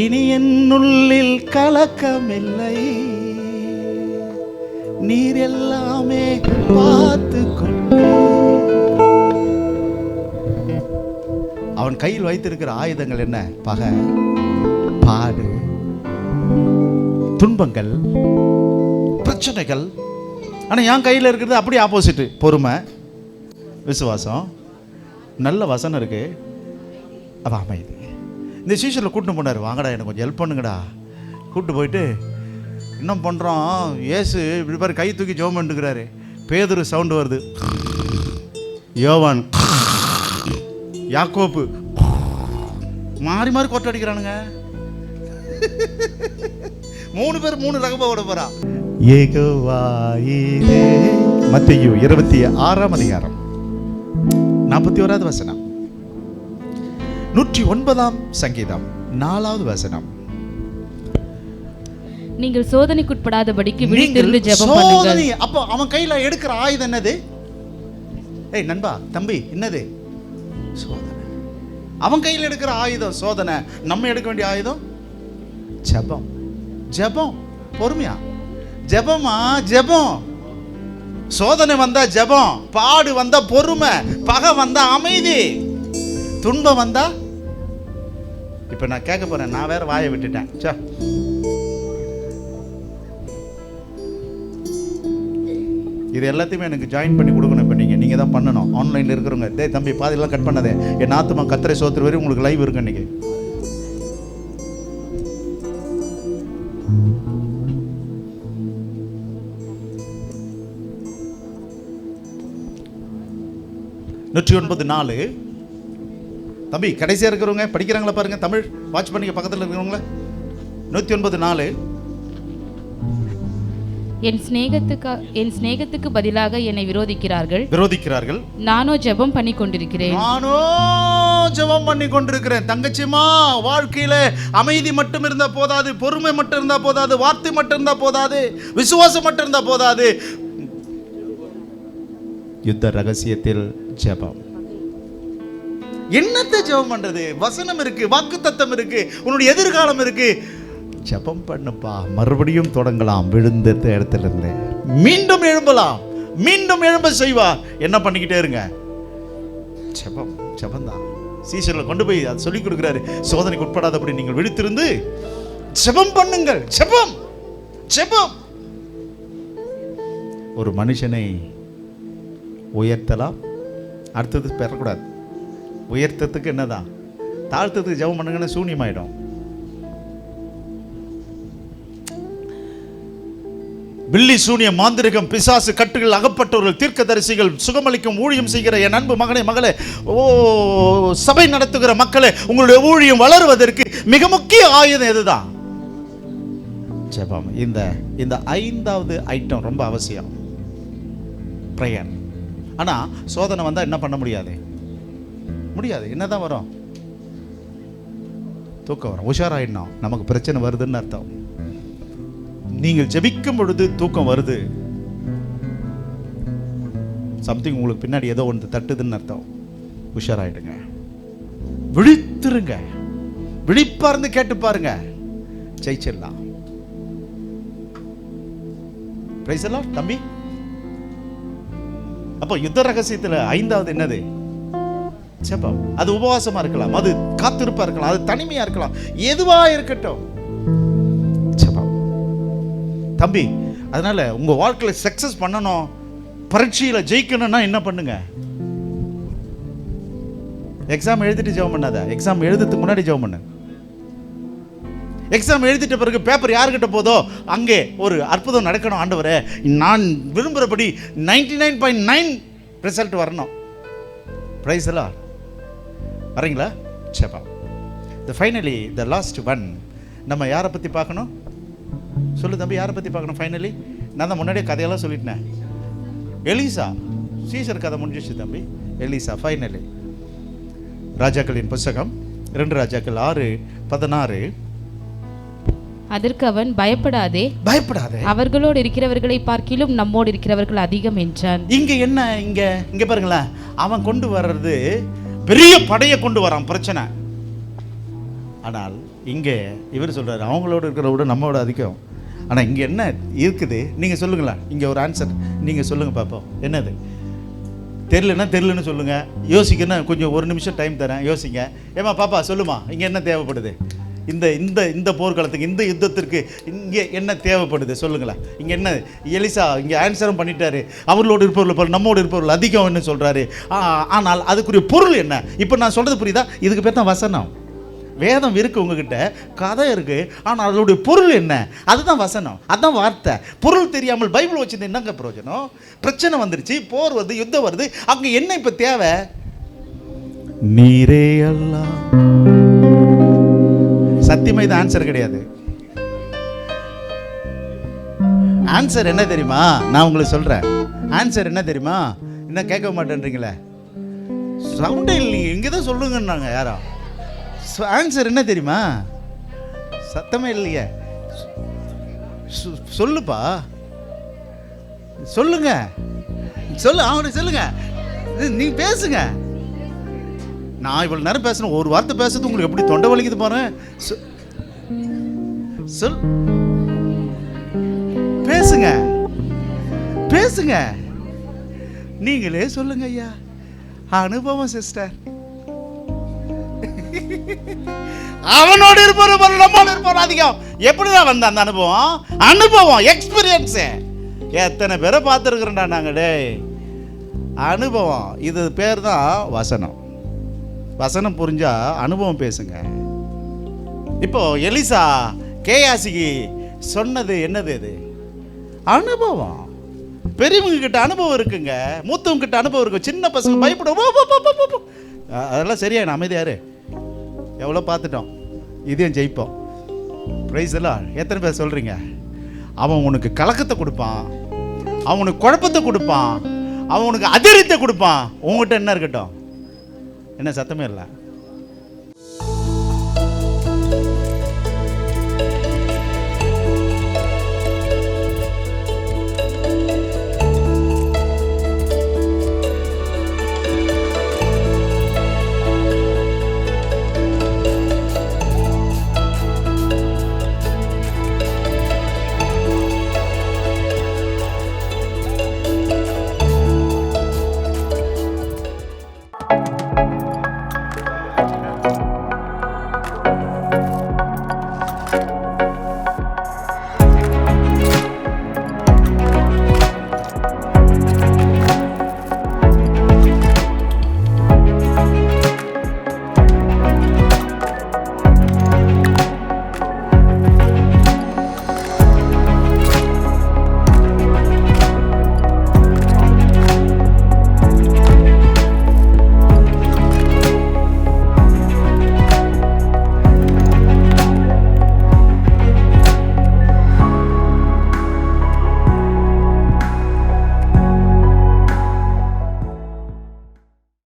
இனி என்னுள்ளில் கலக்கமில்லை, நீர் எல்லாமே பார்த்து கொண்டு. அவன் கையில் வைத்திருக்கிற ஆயுதங்கள் என்ன? பகை, பாடு, துன்பங்கள், பிரச்சனைகள். ஆனால் என் கையில் இருக்கிறது அப்படி ஆப்போசிட்டு. பொறுமை, விசுவாசம், நல்ல வசனம் இருக்கு, அப்போ அமைதி. இந்த சீசனில் கூட்டிட்டு போனார். வாங்கடா எனக்கு கொஞ்சம் ஹெல்ப் பண்ணுங்கடா. கூப்பிட்டு போயிட்டு என்ன பண்ணுறோம்? ஏசு இப்படி பாரு கை தூக்கி ஜெபம் பண்ணிட்டுக்கிறாரு. பேதுரு சவுண்டு வருது, யோவான், யாக்கோப்பு மாறி மாறி கொட்டை அடிக்கிறானுங்க. 3 பேர் 3 ரகமா ஓட போறா. மத்தேயு 26ஆம் அதிகாரம் 41வது வசனம், 109ஆம் சங்கீதம் 4வது வசனம். நீங்கள் சோதனைக்குட்படாதபடிக்கு விழித்திருந்து ஜெபம் பண்ணுங்கள். அப்போ அவன் கையில எடுக்கிற ஆயுதம் என்னது? ஏய் நண்பா, தம்பி, என்னது? சோதனை. அவன் கையில் எடுக்கிற ஆயுதம் சோதனை. நம்ம எடுக்க வேண்டிய ஆயுதம் ஜெபம். ஜெபம், பொறுமையா. ஜெபமா? ஜெபம். சோதனை வந்தா ஜெபம், பாடு வந்தா பொறுமை, பகை வந்தா அமைதி, துன்பம் வந்தா. இப்ப நான் கேட்க போறேன், நான் வேற வாயை விட்டுட்டேன். இது எல்லாத்தையுமே எனக்கு ஜாயின் பண்ணி கொடுக்கணும். இப்போ நீங்கள் தான் பண்ணணும். ஆன்லைனில் இருக்கிறவங்க, டே தம்பி பாதியெல்லாம் கட் பண்ணதே, என் ஆத்துமா கத்திரை சோத்துரு வரை உங்களுக்கு லைவ் இருக்கு. இன்னைக்கு நூற்றி 9:4. தம்பி கடைசியாக இருக்கிறவங்க படிக்கிறாங்களா பாருங்க, தமிழ் வாட்ச் பண்ணிக்க பக்கத்தில் இருக்கிறவங்கள. 109:4. என் சிநேகத்துக்கு பதிலாக என்னை விரோதிக்கிறார்கள். நானோ ஜெபம் பண்ணி கொண்டிருக்கிறேன். தங்கச்சிமா, வாழ்க்கையில அமைதி மட்டும் இருந்தா போதாது, பொறுமை மட்டும் இருந்தா போதாது, வார்த்தை மட்டும் இருந்தா போதாது, விசுவாசம் மட்டும் இருந்தா போதாது. யுத்த ரகசியத்தில் ஜெபம். என்னத்தை ஜெபம் பண்றது? வசனம் இருக்கு, வாக்குத்தத்தம் இருக்கு, உன்னுடைய எதிர்காலம் இருக்கு. ஜெபம் பண்ணுப்பா. மறுபடியும் தொடங்கலாம். விழுந்த இடத்துல இருந்து மீண்டும் எழும்பலாம், மீண்டும் எழும்ப செய்வார். என்ன பண்ணிக்கிட்டே இருங்க? ஜெபம். ஜெபம் தான். சீசர்களை கொண்டு போய் அதை சொல்லிக் கொடுக்குறாரு. சோதனைக்கு உட்படாதபடி நீங்கள் விழித்திருந்து ஜெபம் பண்ணுங்கள். ஜெபம் ஜெபம் ஒரு மனுஷனை உயர்த்தலாம், அடுத்தது பெறக்கூடாது. உயர்த்தத்துக்கு என்னதான், தாழ்த்தத்துக்கு ஜெபம் பண்ணுங்கன்னு சூன்யமாயிடும். பில்லி சூனியம், மாந்திரிகம், பிசாசு கட்டுகள் அகப்பட்டவர்கள், தீர்க்கதரிசிகள், சுகமளிக்கும் ஊழியம் செய்கிற என் அன்பு மகனே மகளே, சபை நடத்துகிற மக்களே, உங்களுடைய ஊழியம் வளருவதற்கு மிக முக்கிய ஆயுதம் எதுதான்? ஜெபம். இந்த 5வது ஐட்டம் ரொம்ப அவசியம், பிரேயர். ஆனா சோதனை வந்தா என்ன பண்ண முடியாது? என்னதான் வரும்? தூக்கம் வரும். உஷாராயிடணும். நமக்கு பிரச்சனை வருதுன்னு அர்த்தம். நீங்கள் ஜெபிக்கும் பொழுது தூக்கம் வருது, சம்திங் உங்களுக்கு பின்னாடி ஏதோ ஒன்று தட்டுதுன்னு அர்த்தம். உஷாராயிடுங்க, விழித்திருங்க, விழிப்பார்ந்து கேட்டு பாருங்க, ஜெயிச்சிடலாம். பிரைஸ் எல்லாம் தம்பி. அப்போ யுத்த ரகசியத்தில் 5வது என்னது? ஜெபம். அது உபவாசமா இருக்கலாம், அது காத்திருப்பா இருக்கலாம், அது தனிமையா இருக்கலாம், எதுவா இருக்கட்டும், ஜெபம். தம்பி, அதனால உங்க வாழ்க்கையில சக்சஸ் பண்ணணும், பரீட்சையில ஜெயிக்கணும்னா என்ன பண்ணுங்க? எக்ஸாம் எழுதிட்டு ஜெபம் பண்ணாத, எக்ஸாம் எழுதுறதுக்கு முன்னாடி ஜெபம் பண்ணு. எக்ஸாம் எழுதிட்ட பிறகு பேப்பர் யாருக்கிட்ட போதோ அங்கே ஒரு அற்புதம் நடக்கணும். ஆண்டவரே, நான் விரும்புகிறபடி 99.9 ரிசல்ட் வரணும். பிரைஸ் எல்லாம் வரீங்களா? சப்பா. ஃபைனலி த லாஸ்ட் ஒன், நம்ம யாரை பற்றி பார்க்கணும்? சொல்லு தம்பி, யாரை பற்றி பார்க்கணும் ஃபைனலி? நான் தான் முன்னாடியே கதையெல்லாம் சொல்லிட்டேன். எலிசா, சீசர் கதை முடிஞ்சிச்சு தம்பி. Elisha finally. ராஜாக்களின் புஸ்தகம் 2 ராஜாக்கள் 6:16. அதற்கு அவன், பயப்படாதே, அவர்களோடு இருக்கிறவர்களை பார்க்கிலும் நம்மோடு இருக்கிறவர்கள் அதிகம் என்றான். இங்க என்ன, இங்க பாருங்களேன், அவன் கொண்டு வர்றது பெரிய படையை கொண்டு வரான், பிரச்சனை. ஆனால் இங்க இவர் சொல்றாரு, அவங்களோட இருக்கிறத விட நம்மளோட அதிகம். ஆனா இங்க என்ன இருக்குது? நீங்க சொல்லுங்களேன். இங்க ஒரு ஆன்சர் நீங்க சொல்லுங்க பாப்போம். என்னது? தெரியலன்னு சொல்லுங்க. யோசிக்கணும், கொஞ்சம் 1 நிமிஷம் டைம் தரேன், யோசிங்க. ஏமா பாப்பா சொல்லுமா, இங்க என்ன தேவைப்படுது? இந்த போர்க்களத்துக்கு, இந்த யுத்தத்திற்கு இங்கே என்ன தேவைப்படுது சொல்லுங்களேன். இங்கே என்ன? எலிசா இங்கே ஆன்சரும் பண்ணிட்டாரு. அவர்களோடு இருப்பவர்கள் நம்மோடு இருப்பவர்கள் அதிகம் என்ன சொல்கிறாரு. ஆனால் அதுக்குரிய பொருள் என்ன? இப்போ நான் சொல்கிறது புரியுதா? இதுக்கு பேர் தான் வசனம். வேதம் இருக்குது உங்ககிட்ட, கதை இருக்குது, ஆனால் அதனுடைய பொருள் என்ன? அதுதான் வசனம், அதுதான் வார்த்தை. பொருள் தெரியாமல் பைபிள் வச்சுருந்து என்னங்க பிரயோஜனம்? பிரச்சனை வந்துருச்சு, போர் வருது, யுத்தம் வருது, அங்கே என்ன இப்போ தேவை? நீரே அல்லா. சத்தியமா இது ஆன்சர் கிடையாது. ஆன்சர் என்ன தெரியுமா? நான் உங்களுக்கு சொல்றேன். ஆன்சர் என்ன தெரியுமா? என்ன கேட்க மாட்டேன்றீங்களே, சவுண்டே இல்லைங்க, இங்கதான் சொல்லுங்கன்னாங்க யாரோ. ஆன்சர் என்ன தெரியுமா? சத்தமே இல்லையே, சொல்லுப்பா, சொல்லுங்க, அவனுக்கு சொல்லுங்க, நீ பேசுங்க. நான் இவ்வளவு நேரம் பேசணும், ஒரு வார்த்தை பேசுறது உங்களுக்கு எப்படி தொண்டை வலிக்குது பாரு. சொல், பேசுங்க, நீங்களே சொல்லுங்க ஐயா. அனுபவம் சிஸ்டர். அவனோடு இருப்பவர் நம்மோடு இருப்பவர் அதிகம். எப்படிதான் வந்த அந்த அனுபவம் எக்ஸ்பீரியன்ஸ்? எத்தனை பேரை பார்த்துருக்குறேன்டா நாங்க. டேய், அனுபவம், இது பேர் தான் வசனம். வசனம் புரிஞ்சா அனுபவம் பேசுங்க. இப்போ எலிசா கேயாசிக்கு சொன்னது என்னது? அது அனுபவம். பெரியவங்க கிட்ட அனுபவம் இருக்குங்க, மூத்தவங்க கிட்ட அனுபவம் இருக்கு. சின்ன பசங்க பயப்படும், அதெல்லாம் சரியா, அமைதியாரு, எவ்வளோ பார்த்துட்டோம், இதையும் ஜெயிப்போம். பிரைஸ் எல்லாம் எத்தனை பேர் சொல்றீங்க? அவன் உனக்கு கலக்கத்தை கொடுப்பான், அவனுக்கு குழப்பத்தை கொடுப்பான், அவனுக்கு அதிர்யத்தை கொடுப்பான். உங்ககிட்ட என்ன இருக்கட்டும்? என்ன சத்தமே இல்லை?